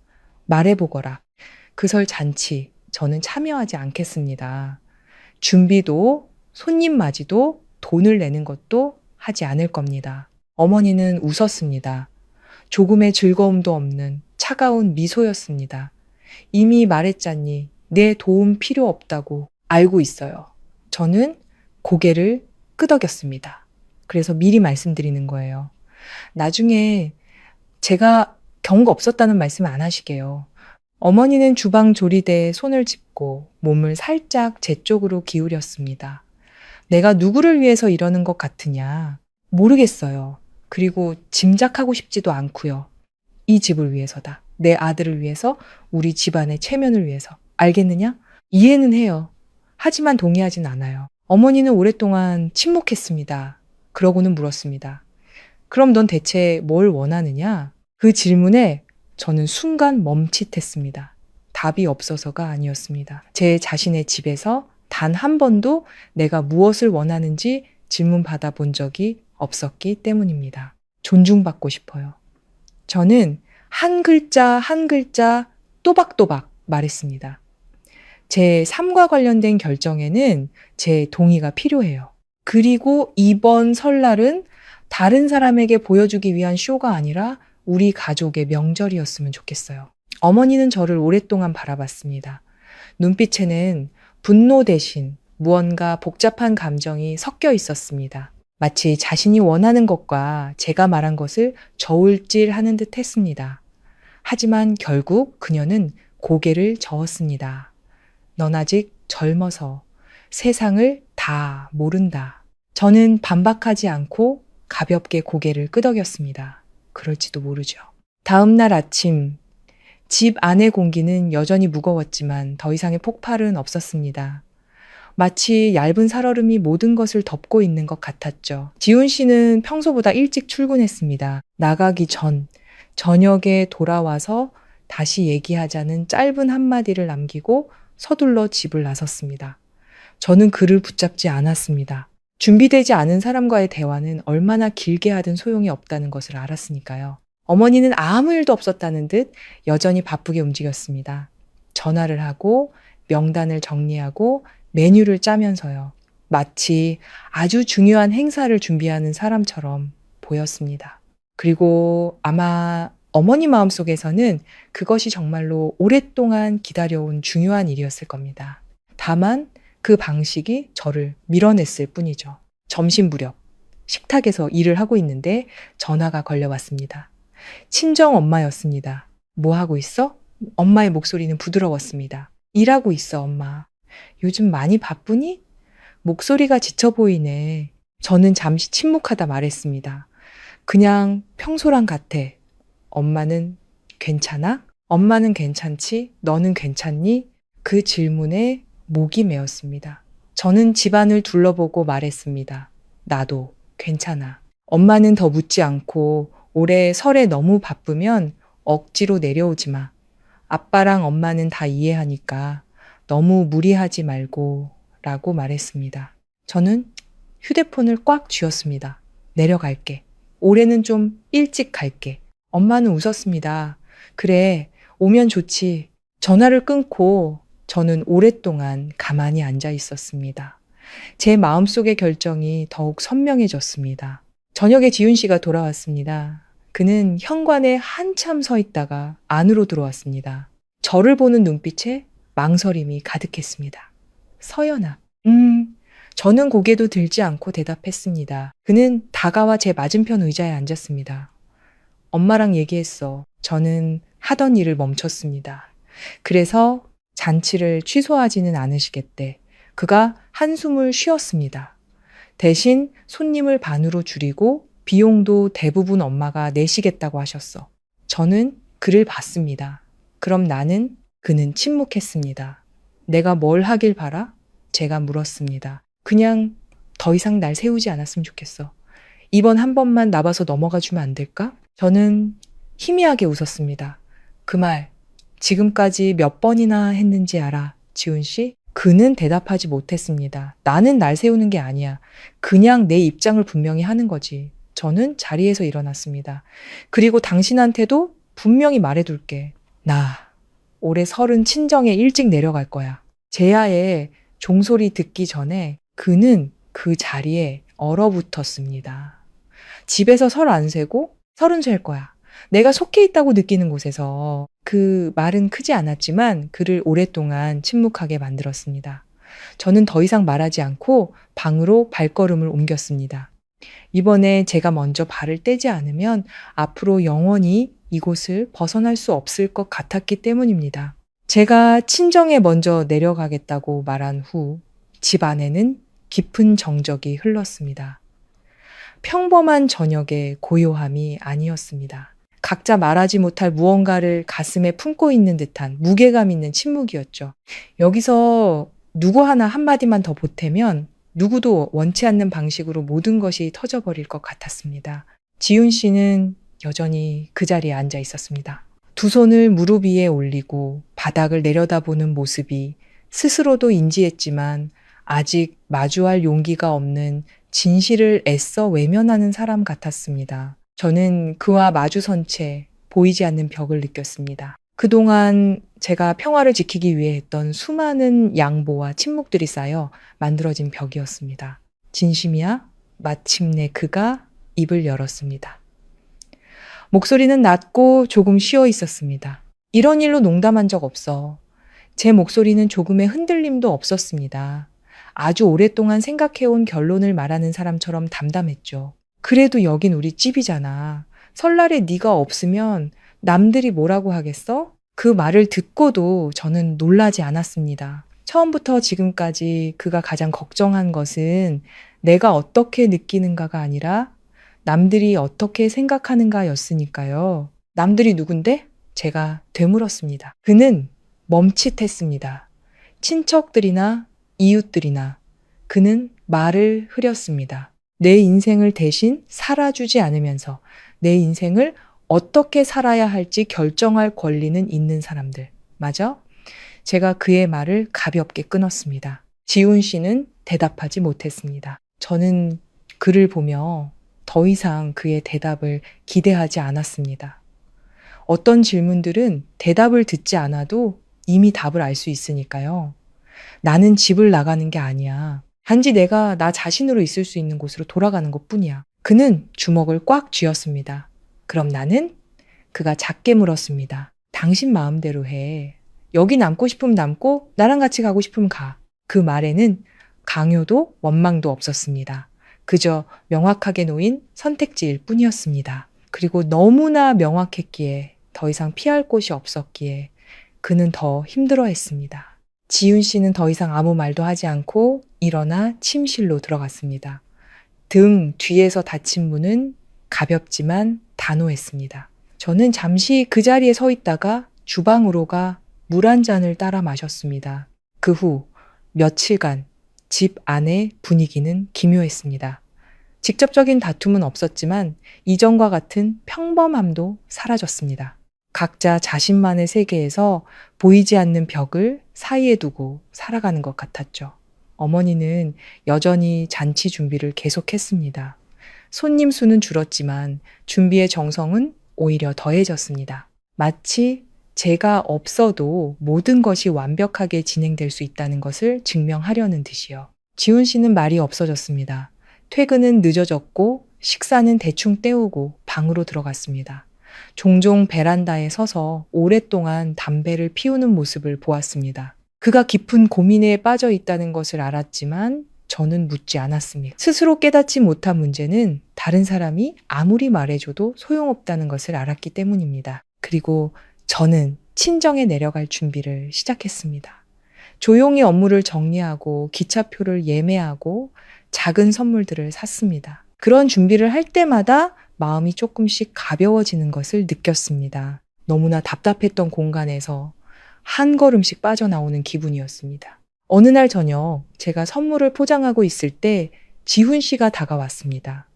B: 말해보거라. 그 설 잔치 저는 참여하지 않겠습니다. 준비도 손님 맞이도 돈을 내는 것도 하지 않을 겁니다. 어머니는 웃었습니다. 조금의 즐거움도 없는 차가운 미소였습니다. 이미 말했잖니 내 도움 필요 없다고 알고 있어요. 저는 고개를 끄덕였습니다. 그래서 미리 말씀드리는 거예요. 나중에 제가 경고 없었다는 말씀 안 하시게요. 어머니는 주방 조리대에 손을 짚고 몸을 살짝 제 쪽으로 기울였습니다. 내가 누구를 위해서 이러는 것 같으냐? 모르겠어요. 그리고 짐작하고 싶지도 않고요. 이 집을 위해서다. 내 아들을 위해서, 우리 집안의 체면을 위해서. 알겠느냐? 이해는 해요. 하지만 동의하진 않아요. 어머니는 오랫동안 침묵했습니다. 그러고는 물었습니다. 그럼 넌 대체 뭘 원하느냐? 그 질문에 저는 순간 멈칫했습니다. 답이 없어서가 아니었습니다. 제 자신의 집에서 단 한 번도 내가 무엇을 원하는지 질문 받아본 적이 없었기 때문입니다. 존중받고 싶어요. 저는 한 글자 한 글자 또박또박 말했습니다. 제 삶과 관련된 결정에는 제 동의가 필요해요. 그리고 이번 설날은 다른 사람에게 보여주기 위한 쇼가 아니라 우리 가족의 명절이었으면 좋겠어요. 어머니는 저를 오랫동안 바라봤습니다. 눈빛에는 분노 대신 무언가 복잡한 감정이 섞여 있었습니다. 마치 자신이 원하는 것과 제가 말한 것을 저울질하는 듯 했습니다. 하지만 결국 그녀는 고개를 저었습니다. 넌 아직 젊어서 세상을 다 모른다. 저는 반박하지 않고 가볍게 고개를 끄덕였습니다. 그럴지도 모르죠. 다음 날 아침, 집 안의 공기는 여전히 무거웠지만 더 이상의 폭발은 없었습니다. 마치 얇은 살얼음이 모든 것을 덮고 있는 것 같았죠. 지훈 씨는 평소보다 일찍 출근했습니다. 나가기 전, 저녁에 돌아와서 다시 얘기하자는 짧은 한마디를 남기고 서둘러 집을 나섰습니다. 저는 그를 붙잡지 않았습니다. 준비되지 않은 사람과의 대화는 얼마나 길게 하든 소용이 없다는 것을 알았으니까요. 어머니는 아무 일도 없었다는 듯 여전히 바쁘게 움직였습니다. 전화를 하고 명단을 정리하고 메뉴를 짜면서요. 마치 아주 중요한 행사를 준비하는 사람처럼 보였습니다. 그리고 아마 어머니 마음속에서는 그것이 정말로 오랫동안 기다려온 중요한 일이었을 겁니다. 다만 그 방식이 저를 밀어냈을 뿐이죠. 점심 무렵 식탁에서 일을 하고 있는데 전화가 걸려왔습니다. 친정 엄마였습니다. 뭐 하고 있어? 엄마의 목소리는 부드러웠습니다. 일하고 있어, 엄마. 요즘 많이 바쁘니? 목소리가 지쳐 보이네. 저는 잠시 침묵하다 말했습니다. 그냥 평소랑 같아. 엄마는 괜찮아? 엄마는 괜찮지? 너는 괜찮니? 그 질문에 목이 메었습니다. 저는 집안을 둘러보고 말했습니다. 나도 괜찮아. 엄마는 더 묻지 않고 올해 설에 너무 바쁘면 억지로 내려오지 마. 아빠랑 엄마는 다 이해하니까 너무 무리하지 말고 라고 말했습니다. 저는 휴대폰을 꽉 쥐었습니다. 내려갈게. 올해는 좀 일찍 갈게. 엄마는 웃었습니다. 그래, 오면 좋지. 전화를 끊고 저는 오랫동안 가만히 앉아 있었습니다. 제 마음속의 결정이 더욱 선명해졌습니다. 저녁에 지훈 씨가 돌아왔습니다. 그는 현관에 한참 서 있다가 안으로 들어왔습니다. 저를 보는 눈빛에 망설임이 가득했습니다. 서연아. 저는 고개도 들지 않고 대답했습니다. 그는 다가와 제 맞은편 의자에 앉았습니다. 엄마랑 얘기했어. 저는 하던 일을 멈췄습니다. 그래서 잔치를 취소하지는 않으시겠대. 그가 한숨을 쉬었습니다. 대신 손님을 반으로 줄이고 비용도 대부분 엄마가 내시겠다고 하셨어. 저는 그를 봤습니다. 그럼 나는? 그는 침묵했습니다. 내가 뭘 하길 바라? 제가 물었습니다. 그냥 더 이상 날 세우지 않았으면 좋겠어. 이번 한 번만 나봐서 넘어가 주면 안 될까? 저는 희미하게 웃었습니다. 그 말 지금까지 몇 번이나 했는지 알아, 지훈 씨? 그는 대답하지 못했습니다. 나는 날 세우는 게 아니야. 그냥 내 입장을 분명히 하는 거지. 저는 자리에서 일어났습니다. 그리고 당신한테도 분명히 말해둘게. 나 올해 30 친정에 일찍 내려갈 거야. 제야의 종소리 듣기 전에 그는 그 자리에 얼어붙었습니다. 집에서 설 안 세고 30 셀 거야. 내가 속해 있다고 느끼는 곳에서. 그 말은 크지 않았지만 그를 오랫동안 침묵하게 만들었습니다. 저는 더 이상 말하지 않고 방으로 발걸음을 옮겼습니다. 이번에 제가 먼저 발을 떼지 않으면 앞으로 영원히 이곳을 벗어날 수 없을 것 같았기 때문입니다. 제가 친정에 먼저 내려가겠다고 말한 후 집 안에는 깊은 정적이 흘렀습니다. 평범한 저녁의 고요함이 아니었습니다. 각자 말하지 못할 무언가를 가슴에 품고 있는 듯한 무게감 있는 침묵이었죠. 여기서 누구 하나 한마디만 더 보태면 누구도 원치 않는 방식으로 모든 것이 터져버릴 것 같았습니다. 지훈 씨는 여전히 그 자리에 앉아 있었습니다. 두 손을 무릎 위에 올리고 바닥을 내려다보는 모습이 스스로도 인지했지만 아직 마주할 용기가 없는 진실을 애써 외면하는 사람 같았습니다. 저는 그와 마주선 채 보이지 않는 벽을 느꼈습니다. 그동안 제가 평화를 지키기 위해 했던 수많은 양보와 침묵들이 쌓여 만들어진 벽이었습니다. 진심이야? 마침내 그가 입을 열었습니다. 목소리는 낮고 조금 쉬어 있었습니다. 이런 일로 농담한 적 없어. 제 목소리는 조금의 흔들림도 없었습니다. 아주 오랫동안 생각해온 결론을 말하는 사람처럼 담담했죠. 그래도 여긴 우리 집이잖아. 설날에 네가 없으면 남들이 뭐라고 하겠어? 그 말을 듣고도 저는 놀라지 않았습니다. 처음부터 지금까지 그가 가장 걱정한 것은 내가 어떻게 느끼는가가 아니라 남들이 어떻게 생각하는가였으니까요. 남들이 누군데? 제가 되물었습니다. 그는 멈칫했습니다. 친척들이나 이웃들이나 그는 말을 흐렸습니다. 내 인생을 대신 살아주지 않으면서 내 인생을 어떻게 살아야 할지 결정할 권리는 있는 사람들. 맞아? 제가 그의 말을 가볍게 끊었습니다. 지훈 씨는 대답하지 못했습니다. 저는 그를 보며 더 이상 그의 대답을 기대하지 않았습니다. 어떤 질문들은 대답을 듣지 않아도 이미 답을 알 수 있으니까요. 나는 집을 나가는 게 아니야. 단지 내가 나 자신으로 있을 수 있는 곳으로 돌아가는 것뿐이야. 그는 주먹을 꽉 쥐었습니다. 그럼 나는? 그가 작게 물었습니다. 당신 마음대로 해. 여기 남고 싶으면 남고 나랑 같이 가고 싶으면 가. 그 말에는 강요도 원망도 없었습니다. 그저 명확하게 놓인 선택지일 뿐이었습니다. 그리고 너무나 명확했기에 더 이상 피할 곳이 없었기에 그는 더 힘들어했습니다. 지훈 씨는 더 이상 아무 말도 하지 않고 일어나 침실로 들어갔습니다. 등 뒤에서 닫힌 문은 가볍지만 단호했습니다. 저는 잠시 그 자리에 서 있다가 주방으로 가 물 한 잔을 따라 마셨습니다. 그 후 며칠간 집 안의 분위기는 기묘했습니다. 직접적인 다툼은 없었지만 이전과 같은 평범함도 사라졌습니다. 각자 자신만의 세계에서 보이지 않는 벽을 사이에 두고 살아가는 것 같았죠. 어머니는 여전히 잔치 준비를 계속했습니다. 손님 수는 줄었지만 준비의 정성은 오히려 더해졌습니다. 마치 제가 없어도 모든 것이 완벽하게 진행될 수 있다는 것을 증명하려는 듯이요. 지훈 씨는 말이 없어졌습니다. 퇴근은 늦어졌고 식사는 대충 때우고 방으로 들어갔습니다. 종종 베란다에 서서 오랫동안 담배를 피우는 모습을 보았습니다. 그가 깊은 고민에 빠져 있다는 것을 알았지만 저는 묻지 않았습니다. 스스로 깨닫지 못한 문제는 다른 사람이 아무리 말해줘도 소용없다는 것을 알았기 때문입니다. 그리고 저는 친정에 내려갈 준비를 시작했습니다. 조용히 업무를 정리하고 기차표를 예매하고 작은 선물들을 샀습니다. 그런 준비를 할 때마다 마음이 조금씩 가벼워지는 것을 느꼈습니다. 너무나 답답했던 공간에서 한 걸음씩 빠져나오는 기분이었습니다. 어느 날 저녁 제가 선물을 포장하고 있을 때 지훈 씨가 다가왔습니다.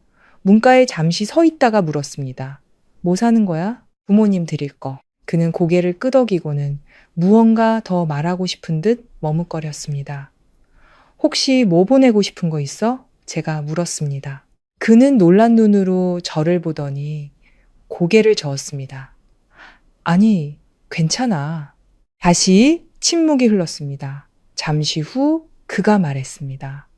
B: 문가에 잠시 서 있다가 물었습니다. 뭐 사는 거야? 부모님 드릴 거. 그는 고개를 끄덕이고는 무언가 더 말하고 싶은 듯 머뭇거렸습니다. 혹시 뭐 보내고 싶은 거 있어? 제가 물었습니다. 그는 놀란 눈으로 저를 보더니 고개를 저었습니다. 아니, 괜찮아. 다시 침묵이 흘렀습니다. 잠시 후 그가 말했습니다.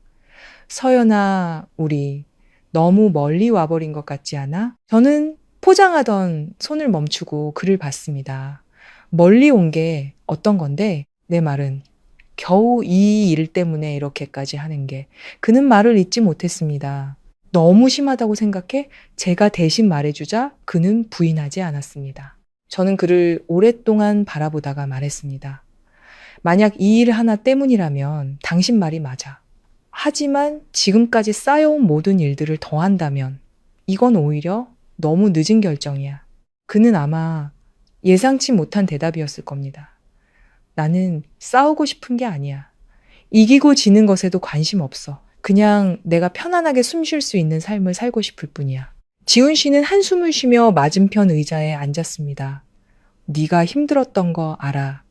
B: 서연아, 우리 너무 멀리 와버린 것 같지 않아? 저는 포장하던 손을 멈추고 그를 봤습니다. 멀리 온 게 어떤 건데? 내 말은 겨우 이 일 때문에 이렇게까지 하는 게. 그는 말을 잇지 못했습니다. 너무 심하다고 생각해? 제가 대신 말해주자 그는 부인하지 않았습니다. 저는 그를 오랫동안 바라보다가 말했습니다. 만약 이 일 하나 때문이라면 당신 말이 맞아. 하지만 지금까지 쌓여온 모든 일들을 더한다면 이건 오히려 너무 늦은 결정이야. 그는 아마 예상치 못한 대답이었을 겁니다. 나는 싸우고 싶은 게 아니야. 이기고 지는 것에도 관심 없어. 그냥 내가 편안하게 숨 쉴 수 있는 삶을 살고 싶을 뿐이야. 지훈 씨는 한숨을 쉬며 맞은편 의자에 앉았습니다. 네가 힘들었던 거 알아.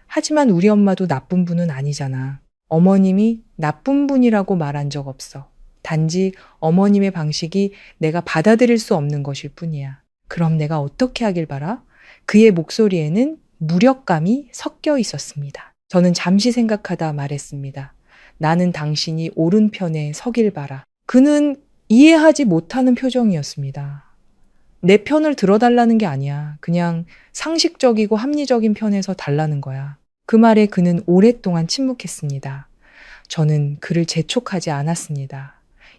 B: 하지만 우리 엄마도 나쁜 분은 아니잖아. 어머님이 나쁜 분이라고 말한 적 없어. 단지 어머님의 방식이 내가 받아들일 수 없는 것일 뿐이야. 그럼 내가 어떻게 하길 바라? 그의 목소리에는 무력감이 섞여 있었습니다. 저는 잠시 생각하다 말했습니다. 나는 당신이 오른편에 서길 바라. 그는 이해하지 못하는 표정이었습니다. 내 편을 들어달라는 게 아니야. 그냥 상식적이고 합리적인 편에서 달라는 거야. 그 말에 그는 오랫동안 침묵했습니다. 저는 그를 재촉하지 않았습니다.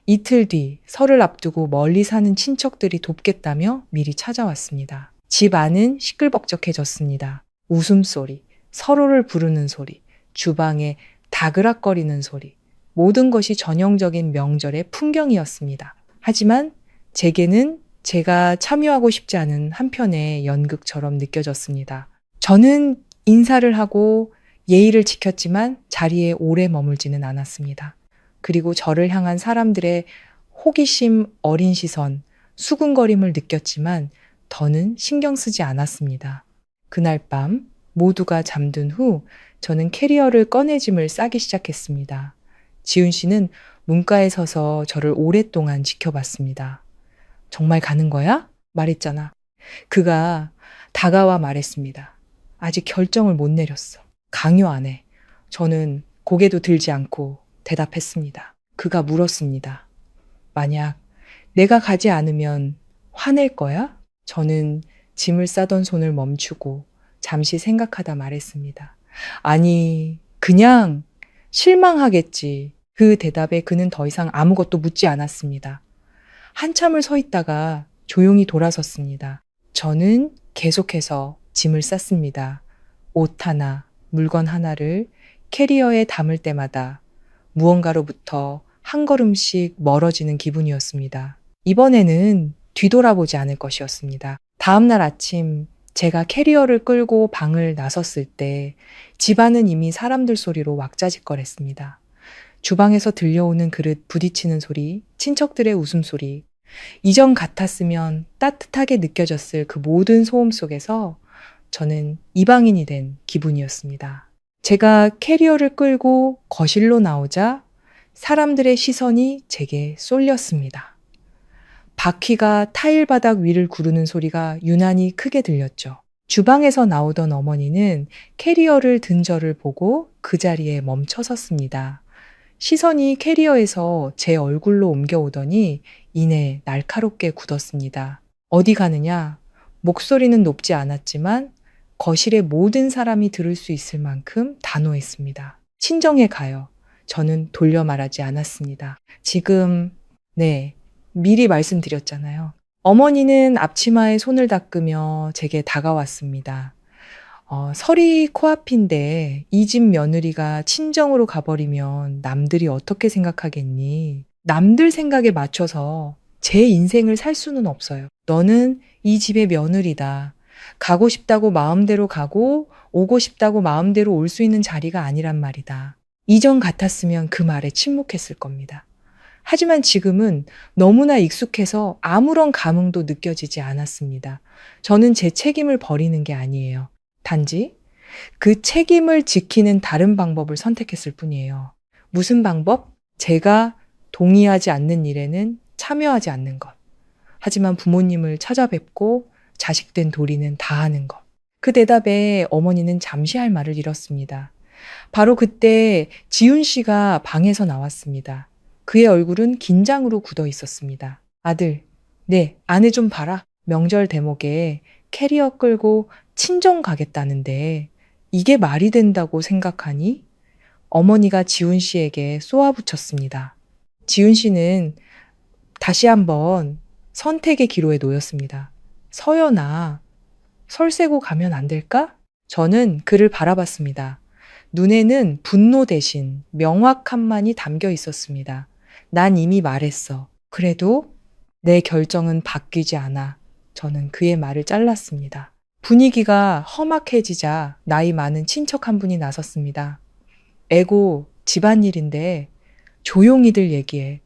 B: 이틀 뒤 설을 앞두고 멀리 사는 친척들이 돕겠다며 미리 찾아왔습니다. 집 안은 시끌벅적해졌습니다. 웃음소리, 서로를 부르는 소리, 주방에 다그락거리는 소리, 모든 것이 전형적인 명절의 풍경이었습니다. 하지만 제게는 제가 참여하고 싶지 않은 한편의 연극처럼 느껴졌습니다. 저는 인사를 하고 예의를 지켰지만 자리에 오래 머물지는 않았습니다. 그리고 저를 향한 사람들의 호기심 어린 시선, 수군거림을 느꼈지만 더는 신경 쓰지 않았습니다. 그날 밤 모두가 잠든 후 저는 캐리어를 꺼내짐을 싸기 시작했습니다. 지훈 씨는 문가에 서서 저를 오랫동안 지켜봤습니다. 정말 가는 거야? 말했잖아. 그가 다가와 말했습니다. 아직 결정을 못 내렸어. 강요 안 해. 저는 고개도 들지 않고 대답했습니다. 그가 물었습니다. 만약 내가 가지 않으면 화낼 거야? 저는 짐을 싸던 손을 멈추고 잠시 생각하다 말했습니다. 아니, 그냥 실망하겠지. 그 대답에 그는 더 이상 아무것도 묻지 않았습니다. 한참을 서 있다가 조용히 돌아섰습니다. 저는 계속해서 짐을 쌌습니다. 옷 하나, 물건 하나를 캐리어에 담을 때마다 무언가로부터 한 걸음씩 멀어지는 기분이었습니다. 이번에는 뒤돌아보지 않을 것이었습니다. 다음날 아침 제가 캐리어를 끌고 방을 나섰을 때 집안은 이미 사람들 소리로 왁자지껄했습니다. 주방에서 들려오는 그릇 부딪히는 소리, 친척들의 웃음소리, 이전 같았으면 따뜻하게 느껴졌을 그 모든 소음 속에서 저는 이방인이 된 기분이었습니다. 제가 캐리어를 끌고 거실로 나오자 사람들의 시선이 제게 쏠렸습니다. 바퀴가 타일 바닥 위를 구르는 소리가 유난히 크게 들렸죠. 주방에서 나오던 어머니는 캐리어를 든 저를 보고 그 자리에 멈춰 섰습니다. 시선이 캐리어에서 제 얼굴로 옮겨오더니 이내 날카롭게 굳었습니다. 어디 가느냐? 목소리는 높지 않았지만 거실의 모든 사람이 들을 수 있을 만큼 단호했습니다. 친정에 가요. 저는 돌려 말하지 않았습니다. 지금, 미리 말씀드렸잖아요. 어머니는 앞치마에 손을 닦으며 제게 다가왔습니다. 설이 코앞인데 이 집 며느리가 친정으로 가버리면 남들이 어떻게 생각하겠니? 남들 생각에 맞춰서 제 인생을 살 수는 없어요. 너는 이 집의 며느리다. 가고 싶다고 마음대로 가고 오고 싶다고 마음대로 올 수 있는 자리가 아니란 말이다. 이전 같았으면 그 말에 침묵했을 겁니다. 하지만 지금은 너무나 익숙해서 아무런 감흥도 느껴지지 않았습니다. 저는 제 책임을 버리는 게 아니에요. 단지 그 책임을 지키는 다른 방법을 선택했을 뿐이에요. 무슨 방법? 제가 동의하지 않는 일에는 참여하지 않는 것. 하지만 부모님을 찾아뵙고 자식된 도리는 다하는 것. 그 대답에 어머니는 잠시 할 말을 잃었습니다. 바로 그때 지훈 씨가 방에서 나왔습니다. 그의 얼굴은 긴장으로 굳어 있었습니다. 아들, 아내 좀 봐라. 명절 대목에 캐리어 끌고 친정 가겠다는데 이게 말이 된다고 생각하니? 어머니가 지훈 씨에게 쏘아붙였습니다. 지훈 씨는 다시 한번 선택의 기로에 놓였습니다. 서연아, 설 세고 가면 안 될까? 저는 그를 바라봤습니다. 눈에는 분노 대신 명확함만이 담겨 있었습니다. 난 이미 말했어. 그래도 내 결정은 바뀌지 않아. 저는 그의 말을 잘랐습니다. 분위기가 험악해지자 나이 많은 친척 한 분이 나섰습니다. 애고 집안일인데 조용히들 얘기해.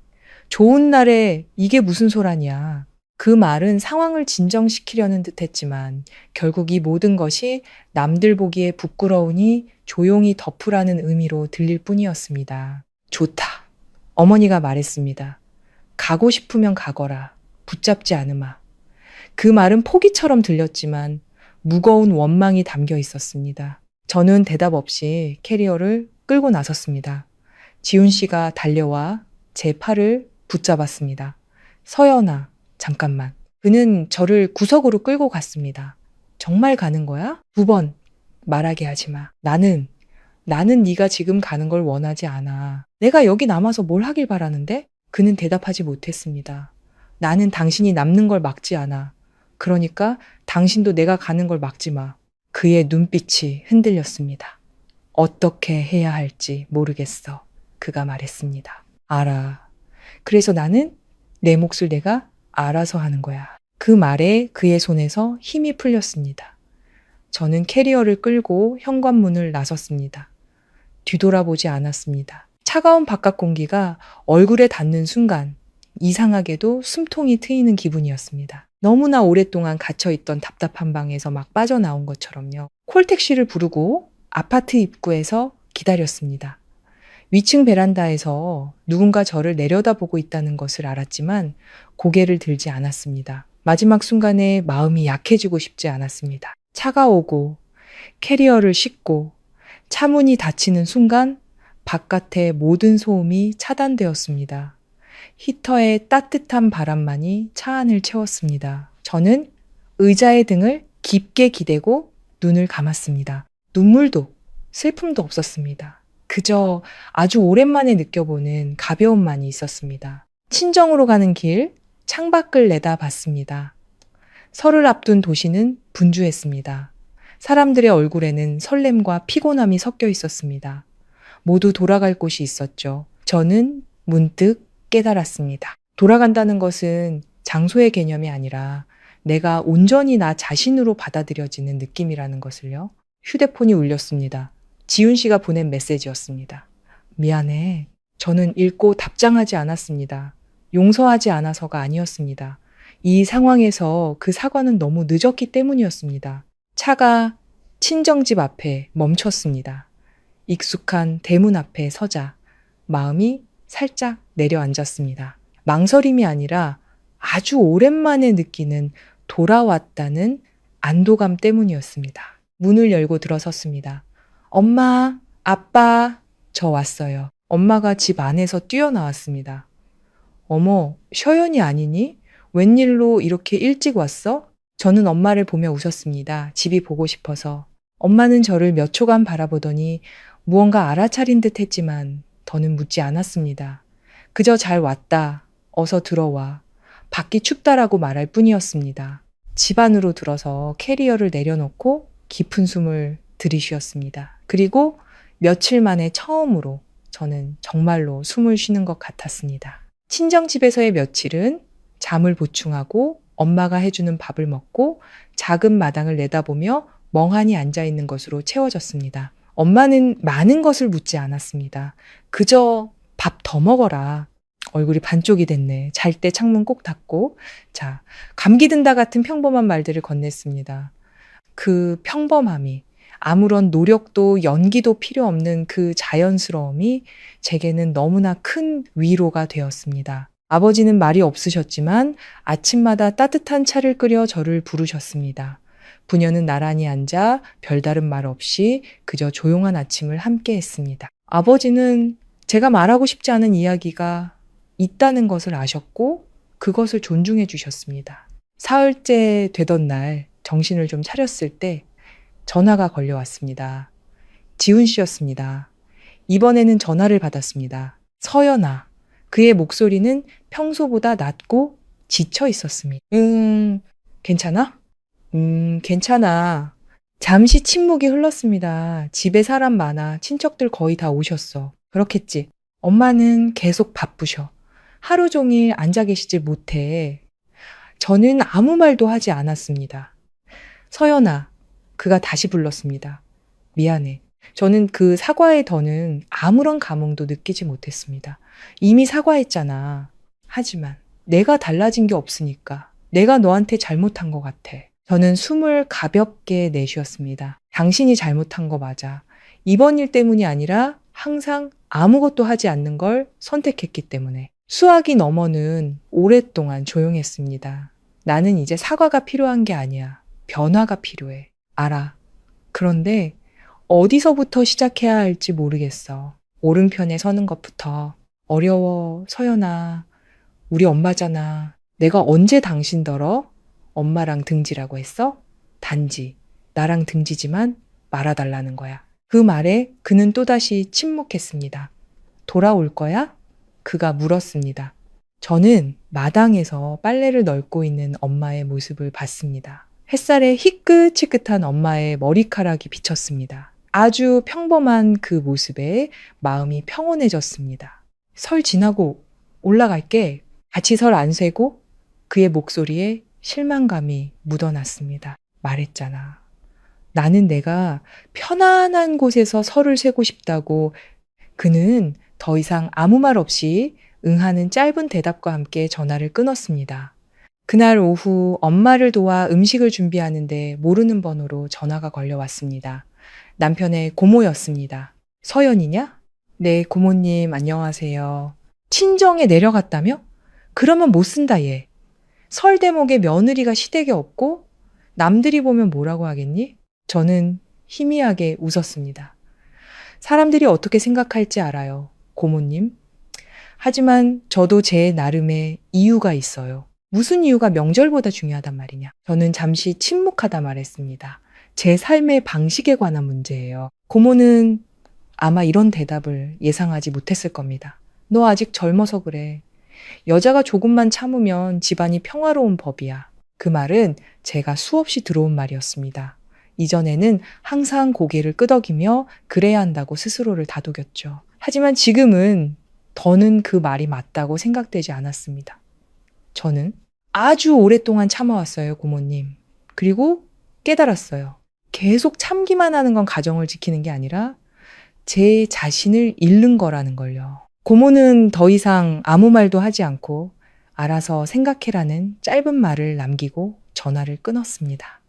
B: 좋은 날에 이게 무슨 소란이야. 그 말은 상황을 진정시키려는 듯 했지만 결국 이 모든 것이 남들 보기에 부끄러우니 조용히 덮으라는 의미로 들릴 뿐이었습니다. 좋다. 어머니가 말했습니다. 가고 싶으면 가거라. 붙잡지 않으마. 그 말은 포기처럼 들렸지만 무거운 원망이 담겨 있었습니다. 저는 대답 없이 캐리어를 끌고 나섰습니다. 지훈 씨가 달려와 제 팔을 붙잡았습니다. 서연아, 잠깐만. 그는 저를 구석으로 끌고 갔습니다. 정말 가는 거야? 2번 말하게 하지 마. 나는 네가 지금 가는 걸 원하지 않아. 내가 여기 남아서 뭘 하길 바라는데? 그는 대답하지 못했습니다. 나는 당신이 남는 걸 막지 않아. 그러니까 당신도 내가 가는 걸 막지 마. 그의 눈빛이 흔들렸습니다. 어떻게 해야 할지 모르겠어. 그가 말했습니다. 알아. 그래서 나는 내 몫을 내가 알아서 하는 거야. 그 말에 그의 손에서 힘이 풀렸습니다. 저는 캐리어를 끌고 현관문을 나섰습니다. 뒤돌아보지 않았습니다. 차가운 바깥 공기가 얼굴에 닿는 순간 이상하게도 숨통이 트이는 기분이었습니다. 너무나 오랫동안 갇혀있던 답답한 방에서 막 빠져나온 것처럼요. 콜택시를 부르고 아파트 입구에서 기다렸습니다. 위층 베란다에서 누군가 저를 내려다보고 있다는 것을 알았지만 고개를 들지 않았습니다. 마지막 순간에 마음이 약해지고 싶지 않았습니다. 차가 오고 캐리어를 싣고 차 문이 닫히는 순간 바깥의 모든 소음이 차단되었습니다. 히터의 따뜻한 바람만이 차 안을 채웠습니다. 저는 의자의 등을 깊게 기대고 눈을 감았습니다. 눈물도 슬픔도 없었습니다. 그저 아주 오랜만에 느껴보는 가벼움만이 있었습니다. 친정으로 가는 길 창밖을 내다봤습니다. 설을 앞둔 도시는 분주했습니다. 사람들의 얼굴에는 설렘과 피곤함이 섞여 있었습니다. 모두 돌아갈 곳이 있었죠. 저는 문득 깨달았습니다. 돌아간다는 것은 장소의 개념이 아니라 내가 온전히 나 자신으로 받아들여지는 느낌이라는 것을요. 휴대폰이 울렸습니다. 지훈 씨가 보낸 메시지였습니다. 미안해. 저는 읽고 답장하지 않았습니다. 용서하지 않아서가 아니었습니다. 이 상황에서 그 사과는 너무 늦었기 때문이었습니다. 차가 친정집 앞에 멈췄습니다. 익숙한 대문 앞에 서자 마음이 살짝 내려앉았습니다. 망설임이 아니라 아주 오랜만에 느끼는 돌아왔다는 안도감 때문이었습니다. 문을 열고 들어섰습니다. 엄마, 아빠, 저 왔어요. 엄마가 집 안에서 뛰어나왔습니다. 어머, 서연이 아니니? 웬일로 이렇게 일찍 왔어? 저는 엄마를 보며 웃었습니다. 집이 보고 싶어서. 엄마는 저를 몇 초간 바라보더니 무언가 알아차린 듯 했지만 더는 묻지 않았습니다. 그저 잘 왔다. 어서 들어와. 밖이 춥다라고 말할 뿐이었습니다. 집 안으로 들어서 캐리어를 내려놓고 깊은 숨을 들이쉬었습니다. 그리고 며칠 만에 처음으로 저는 정말로 숨을 쉬는 것 같았습니다. 친정집에서의 며칠은 잠을 보충하고 엄마가 해주는 밥을 먹고 작은 마당을 내다보며 멍하니 앉아있는 것으로 채워졌습니다. 엄마는 많은 것을 묻지 않았습니다. 그저 밥 더 먹어라. 얼굴이 반쪽이 됐네. 잘 때 창문 꼭 닫고. 자, 감기 든다 같은 평범한 말들을 건넸습니다. 그 평범함이 아무런 노력도 연기도 필요 없는 그 자연스러움이 제게는 너무나 큰 위로가 되었습니다. 아버지는 말이 없으셨지만 아침마다 따뜻한 차를 끓여 저를 부르셨습니다. 부녀는 나란히 앉아 별다른 말 없이 그저 조용한 아침을 함께 했습니다. 아버지는 제가 말하고 싶지 않은 이야기가 있다는 것을 아셨고 그것을 존중해 주셨습니다. 사흘째 되던 날 정신을 좀 차렸을 때 전화가 걸려왔습니다. 지훈 씨였습니다. 이번에는 전화를 받았습니다. 서연아. 그의 목소리는 평소보다 낮고 지쳐 있었습니다. 괜찮아? 괜찮아. 잠시 침묵이 흘렀습니다. 집에 사람 많아. 친척들 거의 다 오셨어. 그렇겠지. 엄마는 계속 바쁘셔. 하루 종일 앉아 계시질 못해. 저는 아무 말도 하지 않았습니다. 서연아, 그가 다시 불렀습니다. 미안해. 저는 그 사과의 더는 아무런 감흥도 느끼지 못했습니다. 이미 사과했잖아. 하지만 내가 달라진 게 없으니까 내가 너한테 잘못한 것 같아. 저는 숨을 가볍게 내쉬었습니다. 당신이 잘못한 거 맞아. 이번 일 때문이 아니라 항상 아무것도 하지 않는 걸 선택했기 때문에. 수학이 넘어는 오랫동안 조용했습니다. 나는 이제 사과가 필요한 게 아니야. 변화가 필요해. 알아. 그런데 어디서부터 시작해야 할지 모르겠어. 오른편에 서는 것부터. 어려워, 서연아. 우리 엄마잖아. 내가 언제 당신더러 엄마랑 등지라고 했어? 단지 나랑 등지지만 말아달라는 거야. 그 말에 그는 또다시 침묵했습니다. 돌아올 거야? 그가 물었습니다. 저는 마당에서 빨래를 널고 있는 엄마의 모습을 봤습니다. 햇살에 희끗희끗한 엄마의 머리카락이 비쳤습니다. 아주 평범한 그 모습에 마음이 평온해졌습니다. 설 지나고 올라갈게. 같이 설 안 세고 그의 목소리에 실망감이 묻어났습니다. 말했잖아. 나는 내가 편안한 곳에서 설을 세고 싶다고. 그는 더 이상 아무 말 없이 응하는 짧은 대답과 함께 전화를 끊었습니다. 그날 오후 엄마를 도와 음식을 준비하는데 모르는 번호로 전화가 걸려왔습니다. 남편의 고모였습니다. 서연이냐? 네, 고모님 안녕하세요. 친정에 내려갔다며? 그러면 못 쓴다 얘. 설 대목에 며느리가 시댁에 없고 남들이 보면 뭐라고 하겠니? 저는 희미하게 웃었습니다. 사람들이 어떻게 생각할지 알아요, 고모님. 하지만 저도 제 나름의 이유가 있어요. 무슨 이유가 명절보다 중요하단 말이냐. 저는 잠시 침묵하다 말했습니다. 제 삶의 방식에 관한 문제예요. 고모는 아마 이런 대답을 예상하지 못했을 겁니다. 너 아직 젊어서 그래. 여자가 조금만 참으면 집안이 평화로운 법이야. 그 말은 제가 수없이 들어온 말이었습니다. 이전에는 항상 고개를 끄덕이며 그래야 한다고 스스로를 다독였죠. 하지만 지금은 더는 그 말이 맞다고 생각되지 않았습니다. 저는 아주 오랫동안 참아왔어요, 고모님. 그리고 깨달았어요. 계속 참기만 하는 건 가정을 지키는 게 아니라 제 자신을 잃는 거라는 걸요. 고모는 더 이상 아무 말도 하지 않고 알아서 생각해라는 짧은 말을 남기고 전화를 끊었습니다.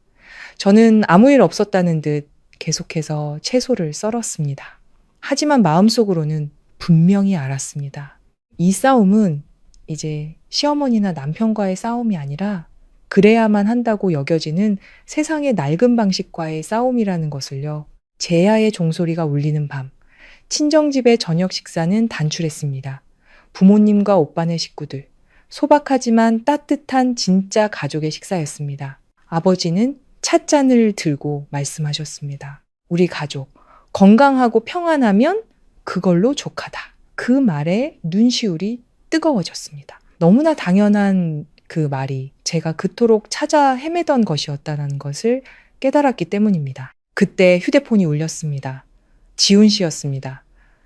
B: 저는 아무 일 없었다는 듯 계속해서 채소를 썰었습니다. 하지만 마음속으로는 분명히 알았습니다. 이 싸움은 이제 시어머니나 남편과의 싸움이 아니라 그래야만 한다고 여겨지는 세상의 낡은 방식과의 싸움이라는 것을요. 제야의 종소리가 울리는 밤, 친정집의 저녁 식사는 단출했습니다. 부모님과 오빠네 식구들, 소박하지만 따뜻한 진짜 가족의 식사였습니다. 아버지는 찻잔을 들고 말씀하셨습니다. 우리 가족, 건강하고 평안하면 그걸로 족하다. 그 말에 눈시울이 뜨거워졌습니다. 너무나 당연한 그 말이 제가 그토록 찾아 헤매던 것이었다는 것을 깨달았기 때문입니다. 그때 휴대폰이 울렸습니다. 지훈 씨였습니다.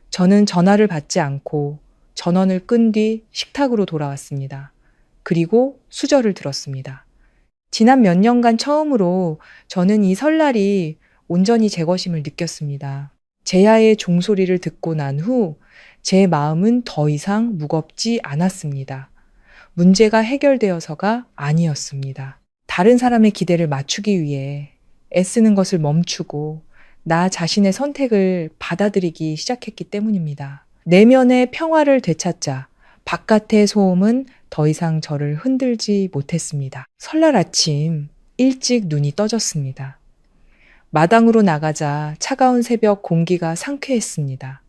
B: 저는 전화를 받지 않고 전원을 끈 뒤 식탁으로 돌아왔습니다. 그리고 수저를 들었습니다. 지난 몇 년간 처음으로 저는 이 설날이 온전히 제 것임을 느꼈습니다. 제야의 종소리를 듣고 난 후 제 마음은 더 이상 무겁지 않았습니다. 문제가 해결되어서가 아니었습니다. 다른 사람의 기대를 맞추기 위해 애쓰는 것을 멈추고 나 자신의 선택을 받아들이기 시작했기 때문입니다. 내면의 평화를 되찾자 바깥의 소음은 더 이상 저를 흔들지 못했습니다. 설날 아침 일찍 눈이 떠졌습니다. 마당으로 나가자 차가운 새벽 공기가 상쾌했습니다.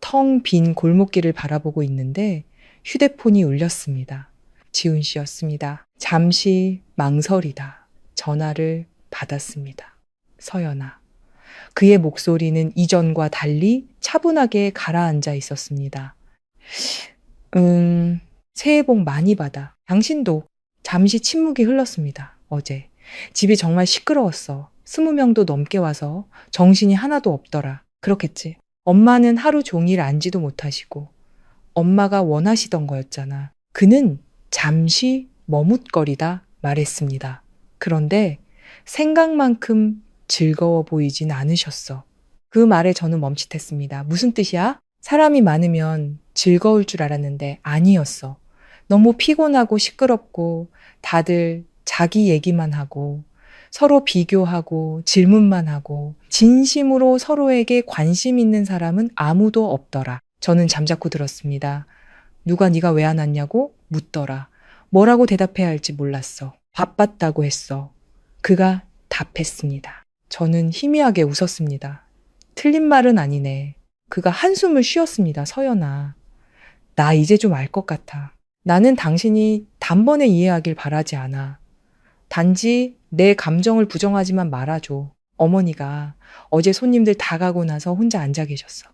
B: 텅 빈 골목길을 바라보고 있는데 휴대폰이 울렸습니다. 지훈 씨였습니다. 잠시 망설이다 전화를 받았습니다. 서연아. 그의 목소리는 이전과 달리 차분하게 가라앉아 있었습니다. 새해 복 많이 받아. 당신도. 잠시 침묵이 흘렀습니다. 어제. 집이 정말 시끄러웠어. 20명도 넘게 와서 정신이 하나도 없더라. 그렇겠지. 엄마는 하루 종일 앉지도 못하시고 엄마가 원하시던 거였잖아. 그는 잠시 머뭇거리다 말했습니다. 그런데 생각만큼 즐거워 보이진 않으셨어. 그 말에 저는 멈칫했습니다. 무슨 뜻이야? 사람이 많으면 즐거울 줄 알았는데 아니었어. 너무 피곤하고 시끄럽고 다들 자기 얘기만 하고 서로 비교하고 질문만 하고 진심으로 서로에게 관심 있는 사람은 아무도 없더라. 저는 잠자코 들었습니다. 누가 네가 왜 안 왔냐고 묻더라. 뭐라고 대답해야 할지 몰랐어. 바빴다고 했어. 그가 답했습니다. 저는 희미하게 웃었습니다. 틀린 말은 아니네. 그가 한숨을 쉬었습니다. 서연아. 나 이제 좀 알 것 같아. 나는 당신이 단번에 이해하길 바라지 않아. 단지 내 감정을 부정하지만 말아줘. 어머니가 어제 손님들 다 가고 나서 혼자 앉아 계셨어.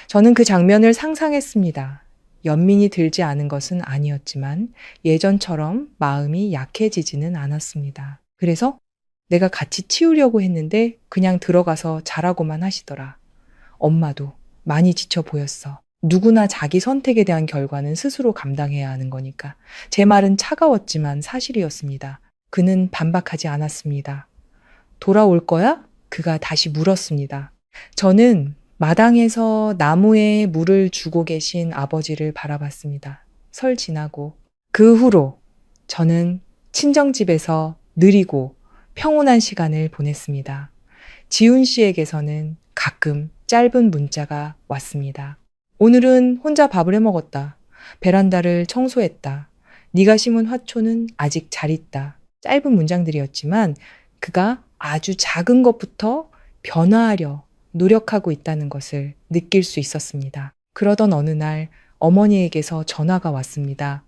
B: 저는 그 장면을 상상했습니다. 연민이 들지 않은 것은 아니었지만 예전처럼 마음이 약해지지는 않았습니다. 그래서 내가 같이 치우려고 했는데 그냥 들어가서 자라고만 하시더라. 엄마도 많이 지쳐 보였어. 누구나 자기 선택에 대한 결과는 스스로 감당해야 하는 거니까. 제 말은 차가웠지만 사실이었습니다. 그는 반박하지 않았습니다. 돌아올 거야? 그가 다시 물었습니다. 저는 마당에서 나무에 물을 주고 계신 아버지를 바라봤습니다. 설 지나고. 그 후로 저는 친정집에서 느리고 평온한 시간을 보냈습니다. 지훈 씨에게서는 가끔 짧은 문자가 왔습니다. 오늘은 혼자 밥을 해 먹었다. 베란다를 청소했다. 네가 심은 화초는 아직 잘 있다. 짧은 문장들이었지만 그가 아주 작은 것부터 변화하려 노력하고 있다는 것을 느낄 수 있었습니다. 그러던 어느 날 어머니에게서 전화가 왔습니다.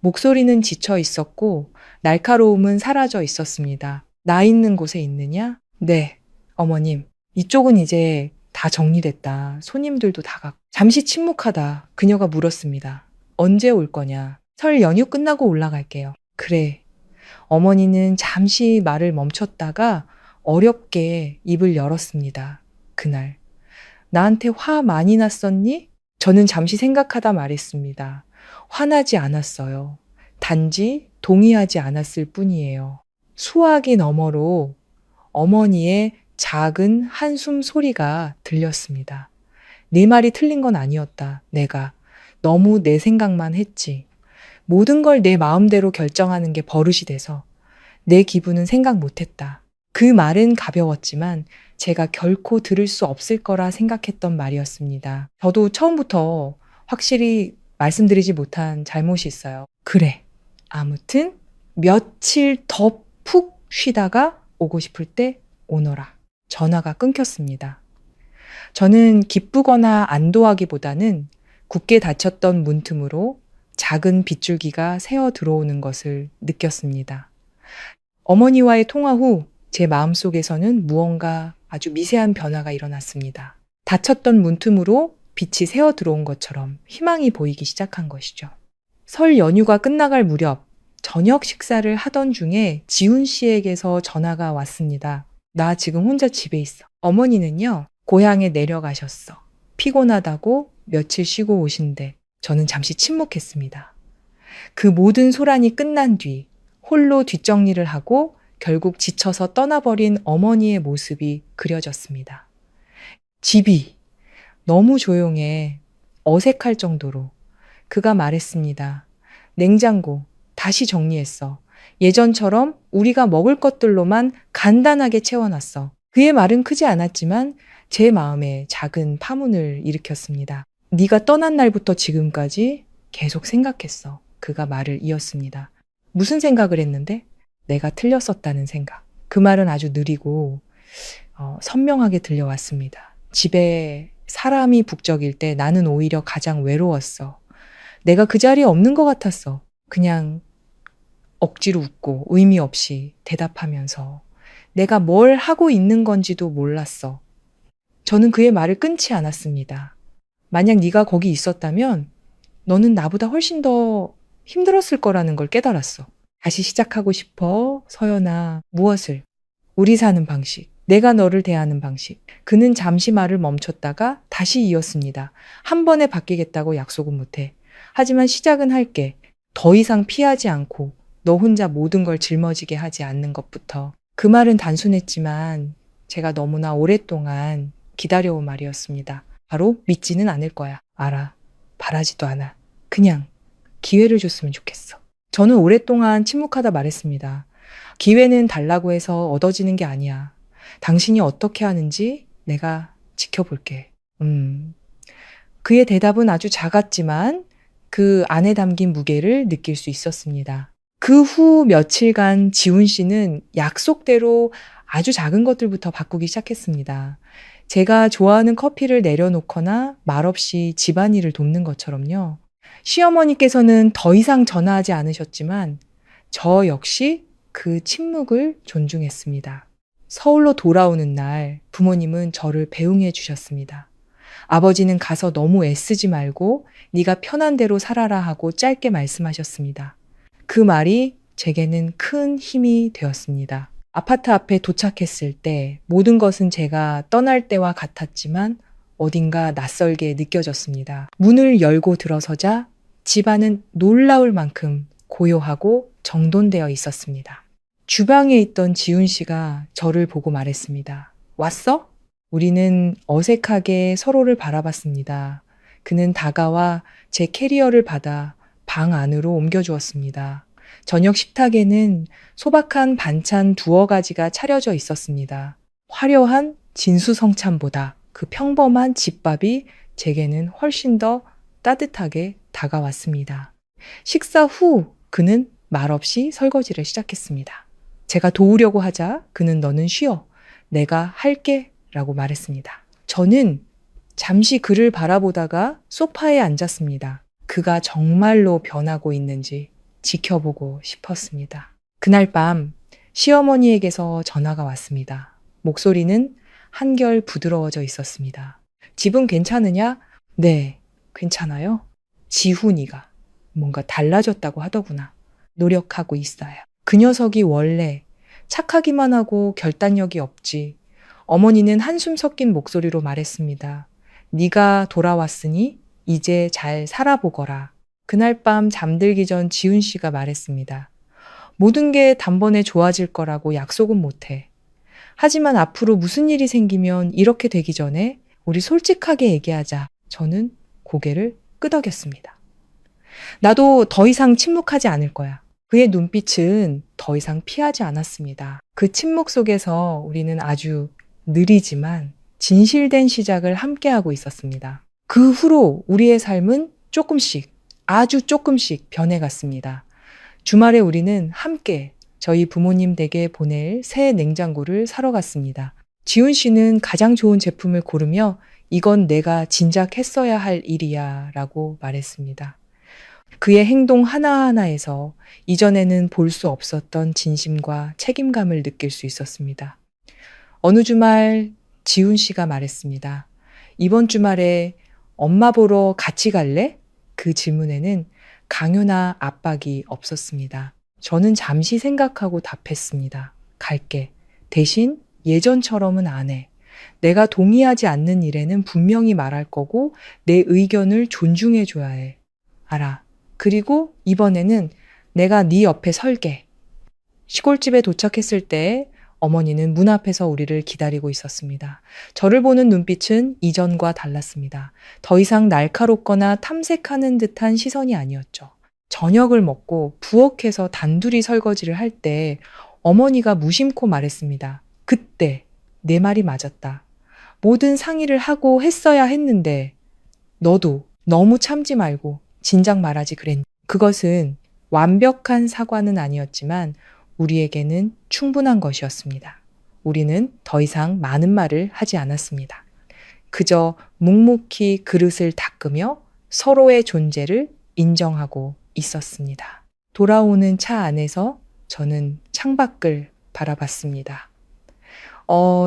B: 목소리는 지쳐 있었고 날카로움은 사라져 있었습니다. 나 있는 곳에 있느냐? 네, 어머님. 이쪽은 이제 다 정리됐다. 손님들도 다 갔고. 잠시 침묵하다 그녀가 물었습니다. 언제 올 거냐? 설 연휴 끝나고 올라갈게요. 그래. 어머니는 잠시 말을 멈췄다가 어렵게 입을 열었습니다. 그날. 나한테 화 많이 났었니? 저는 잠시 생각하다 말했습니다. 화나지 않았어요. 단지 동의하지 않았을 뿐이에요. 수화기 너머로 어머니의 작은 한숨 소리가 들렸습니다. 네 말이 틀린 건 아니었다. 내가 너무 내 생각만 했지. 모든 걸 내 마음대로 결정하는 게 버릇이 돼서 내 기분은 생각 못했다. 그 말은 가벼웠지만 제가 결코 들을 수 없을 거라 생각했던 말이었습니다. 저도 처음부터 확실히 말씀드리지 못한 잘못이 있어요. 그래. 아무튼 며칠 더 푹 쉬다가 오고 싶을 때 오너라. 전화가 끊겼습니다. 저는 기쁘거나 안도하기보다는 굳게 닫혔던 문틈으로 작은 빗줄기가 새어 들어오는 것을 느꼈습니다. 어머니와의 통화 후 제 마음속에서는 무언가 아주 미세한 변화가 일어났습니다. 닫혔던 문틈으로 빛이 새어 들어온 것처럼 희망이 보이기 시작한 것이죠. 설 연휴가 끝나갈 무렵 저녁 식사를 하던 중에 지훈 씨에게서 전화가 왔습니다. 나 지금 혼자 집에 있어. 어머니는요, 고향에 내려가셨어. 피곤하다고 며칠 쉬고 오신대. 저는 잠시 침묵했습니다. 그 모든 소란이 끝난 뒤 홀로 뒷정리를 하고 결국 지쳐서 떠나버린 어머니의 모습이 그려졌습니다. 집이 너무 조용해 어색할 정도로. 그가 말했습니다. 냉장고 다시 정리했어. 예전처럼 우리가 먹을 것들로만 간단하게 채워놨어. 그의 말은 크지 않았지만 제 마음에 작은 파문을 일으켰습니다. 네가 떠난 날부터 지금까지 계속 생각했어. 그가 말을 이었습니다. 무슨 생각을 했는데? 내가 틀렸었다는 생각. 그 말은 아주 느리고 선명하게 들려왔습니다. 집에 사람이 북적일 때 나는 오히려 가장 외로웠어. 내가 그 자리에 없는 것 같았어. 그냥 억지로 웃고 의미 없이 대답하면서 내가 뭘 하고 있는 건지도 몰랐어. 저는 그의 말을 끊지 않았습니다. 만약 네가 거기 있었다면 너는 나보다 훨씬 더 힘들었을 거라는 걸 깨달았어. 다시 시작하고 싶어, 서연아. 무엇을? 우리 사는 방식. 내가 너를 대하는 방식. 그는 잠시 말을 멈췄다가 다시 이었습니다. 한 번에 바뀌겠다고 약속은 못해. 하지만 시작은 할게. 더 이상 피하지 않고 너 혼자 모든 걸 짊어지게 하지 않는 것부터. 그 말은 단순했지만 제가 너무나 오랫동안 기다려온 말이었습니다. 바로 믿지는 않을 거야. 알아. 바라지도 않아. 그냥 기회를 줬으면 좋겠어. 저는 오랫동안 침묵하다 말했습니다. 기회는 달라고 해서 얻어지는 게 아니야. 당신이 어떻게 하는지 내가 지켜볼게. 그의 대답은 아주 작았지만 그 안에 담긴 무게를 느낄 수 있었습니다. 그 후 며칠간 지훈 씨는 약속대로 아주 작은 것들부터 바꾸기 시작했습니다. 제가 좋아하는 커피를 내려놓거나 말없이 집안일을 돕는 것처럼요. 시어머니께서는 더 이상 전화하지 않으셨지만 저 역시 그 침묵을 존중했습니다. 서울로 돌아오는 날 부모님은 저를 배웅해 주셨습니다. 아버지는 가서 너무 애쓰지 말고 네가 편한 대로 살아라 하고 짧게 말씀하셨습니다. 그 말이 제게는 큰 힘이 되었습니다. 아파트 앞에 도착했을 때 모든 것은 제가 떠날 때와 같았지만 어딘가 낯설게 느껴졌습니다. 문을 열고 들어서자 집안은 놀라울 만큼 고요하고 정돈되어 있었습니다. 주방에 있던 지훈 씨가 저를 보고 말했습니다. 왔어? 우리는 어색하게 서로를 바라봤습니다. 그는 다가와 제 캐리어를 받아 방 안으로 옮겨주었습니다. 저녁 식탁에는 소박한 반찬 2-가지가 차려져 있었습니다. 화려한 진수성찬보다 그 평범한 집밥이 제게는 훨씬 더 따뜻하게 다가왔습니다. 식사 후 그는 말없이 설거지를 시작했습니다. 제가 도우려고 하자 그는 너는 쉬어. 내가 할게 라고 말했습니다. 저는 잠시 그를 바라보다가 소파에 앉았습니다. 그가 정말로 변하고 있는지 지켜보고 싶었습니다. 그날 밤 시어머니에게서 전화가 왔습니다. 목소리는 한결 부드러워져 있었습니다. 집은 괜찮으냐? 네, 괜찮아요. 지훈이가 뭔가 달라졌다고 하더구나. 노력하고 있어요. 그 녀석이 원래 착하기만 하고 결단력이 없지. 어머니는 한숨 섞인 목소리로 말했습니다. 네가 돌아왔으니 이제 잘 살아보거라. 그날 밤 잠들기 전 지훈 씨가 말했습니다. 모든 게 단번에 좋아질 거라고 약속은 못해. 하지만 앞으로 무슨 일이 생기면 이렇게 되기 전에 우리 솔직하게 얘기하자. 저는 고개를 끄덕였습니다. 나도 더 이상 침묵하지 않을 거야. 그의 눈빛은 더 이상 피하지 않았습니다. 그 침묵 속에서 우리는 아주 느리지만 진실된 시작을 함께하고 있었습니다. 그 후로 우리의 삶은 조금씩, 아주 조금씩 변해갔습니다. 주말에 우리는 함께 저희 부모님 댁에 보낼 새 냉장고를 사러 갔습니다. 지훈 씨는 가장 좋은 제품을 고르며 이건 내가 진작 했어야 할 일이야 라고 말했습니다. 그의 행동 하나하나에서 이전에는 볼 수 없었던 진심과 책임감을 느낄 수 있었습니다. 어느 주말 지훈 씨가 말했습니다. 이번 주말에 엄마 보러 같이 갈래? 그 질문에는 강요나 압박이 없었습니다. 저는 잠시 생각하고 답했습니다. 갈게. 대신 예전처럼은 안 해. 내가 동의하지 않는 일에는 분명히 말할 거고 내 의견을 존중해 줘야 해. 알아. 그리고 이번에는 내가 네 옆에 설게. 시골집에 도착했을 때 어머니는 문 앞에서 우리를 기다리고 있었습니다. 저를 보는 눈빛은 이전과 달랐습니다. 더 이상 날카롭거나 탐색하는 듯한 시선이 아니었죠. 저녁을 먹고 부엌에서 단둘이 설거지를 할 때 어머니가 무심코 말했습니다. 그때 내 말이 맞았다. 모든 상의를 하고 했어야 했는데 너도 너무 참지 말고 진작 말하지 그랬니? 그것은 완벽한 사과는 아니었지만 우리에게는 충분한 것이었습니다. 우리는 더 이상 많은 말을 하지 않았습니다. 그저 묵묵히 그릇을 닦으며 서로의 존재를 인정하고 있었습니다. 돌아오는 차 안에서 저는 창밖을 바라봤습니다.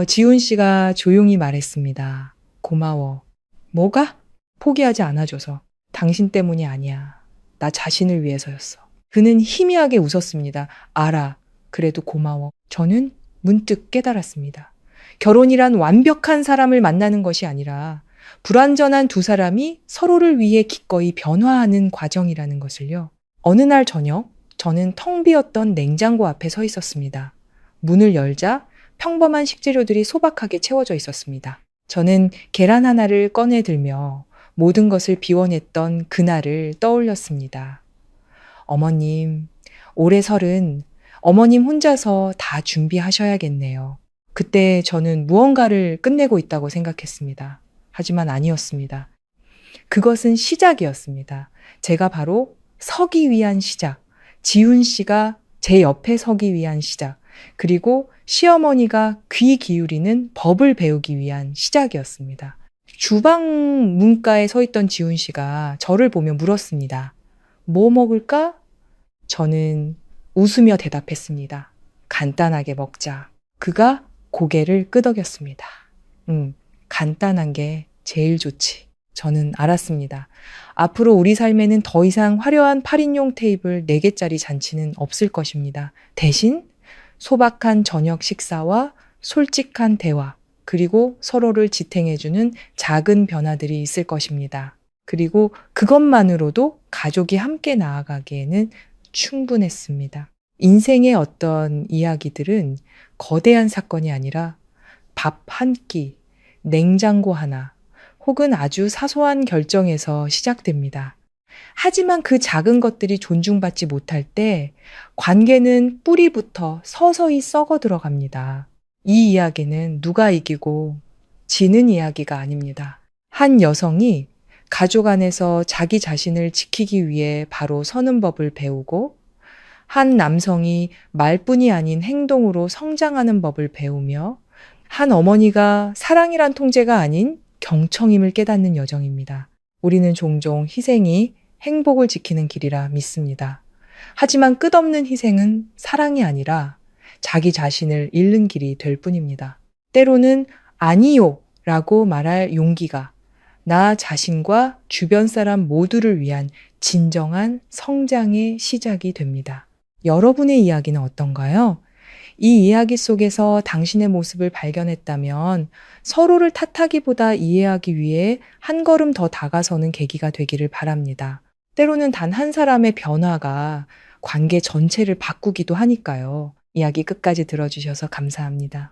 B: 지훈 씨가 조용히 말했습니다. 고마워. 뭐가? 포기하지 않아줘서. 당신 때문이 아니야. 나 자신을 위해서였어. 그는 희미하게 웃었습니다. 알아. 그래도 고마워. 저는 문득 깨달았습니다. 결혼이란 완벽한 사람을 만나는 것이 아니라 불완전한 두 사람이 서로를 위해 기꺼이 변화하는 과정이라는 것을요. 어느 날 저녁, 저는 텅 비었던 냉장고 앞에 서 있었습니다. 문을 열자 평범한 식재료들이 소박하게 채워져 있었습니다. 저는 계란 하나를 꺼내 들며 모든 것을 비워냈던 그날을 떠올렸습니다. 어머님, 올해 설은 어머님 혼자서 다 준비하셔야겠네요. 그때 저는 무언가를 끝내고 있다고 생각했습니다. 하지만 아니었습니다. 그것은 시작이었습니다. 제가 바로 서기 위한 시작, 지훈 씨가 제 옆에 서기 위한 시작, 그리고 시어머니가 귀 기울이는 법을 배우기 위한 시작이었습니다. 주방 문가에 서 있던 지훈 씨가 저를 보며 물었습니다. 뭐 먹을까? 저는 웃으며 대답했습니다. 간단하게 먹자. 그가 고개를 끄덕였습니다. 간단한 게 제일 좋지. 저는 알았습니다. 앞으로 우리 삶에는 더 이상 화려한 8인용 테이블 4개짜리 잔치는 없을 것입니다. 대신 소박한 저녁 식사와 솔직한 대화, 그리고 서로를 지탱해주는 작은 변화들이 있을 것입니다. 그리고 그것만으로도 가족이 함께 나아가기에는 충분했습니다. 인생의 어떤 이야기들은 거대한 사건이 아니라 밥 한 끼, 냉장고 하나, 혹은 아주 사소한 결정에서 시작됩니다. 하지만 그 작은 것들이 존중받지 못할 때 관계는 뿌리부터 서서히 썩어 들어갑니다. 이 이야기는 누가 이기고 지는 이야기가 아닙니다. 한 여성이 가족 안에서 자기 자신을 지키기 위해 바로 서는 법을 배우고, 한 남성이 말뿐이 아닌 행동으로 성장하는 법을 배우며, 한 어머니가 사랑이란 통제가 아닌 경청임을 깨닫는 여정입니다. 우리는 종종 희생이 행복을 지키는 길이라 믿습니다. 하지만 끝없는 희생은 사랑이 아니라 자기 자신을 잃는 길이 될 뿐입니다. 때로는 아니요 라고 말할 용기가 나 자신과 주변 사람 모두를 위한 진정한 성장의 시작이 됩니다. 여러분의 이야기는 어떤가요? 이 이야기 속에서 당신의 모습을 발견했다면 서로를 탓하기보다 이해하기 위해 한 걸음 더 다가서는 계기가 되기를 바랍니다. 때로는 단 한 사람의 변화가 관계 전체를 바꾸기도 하니까요. 이야기 끝까지 들어주셔서 감사합니다.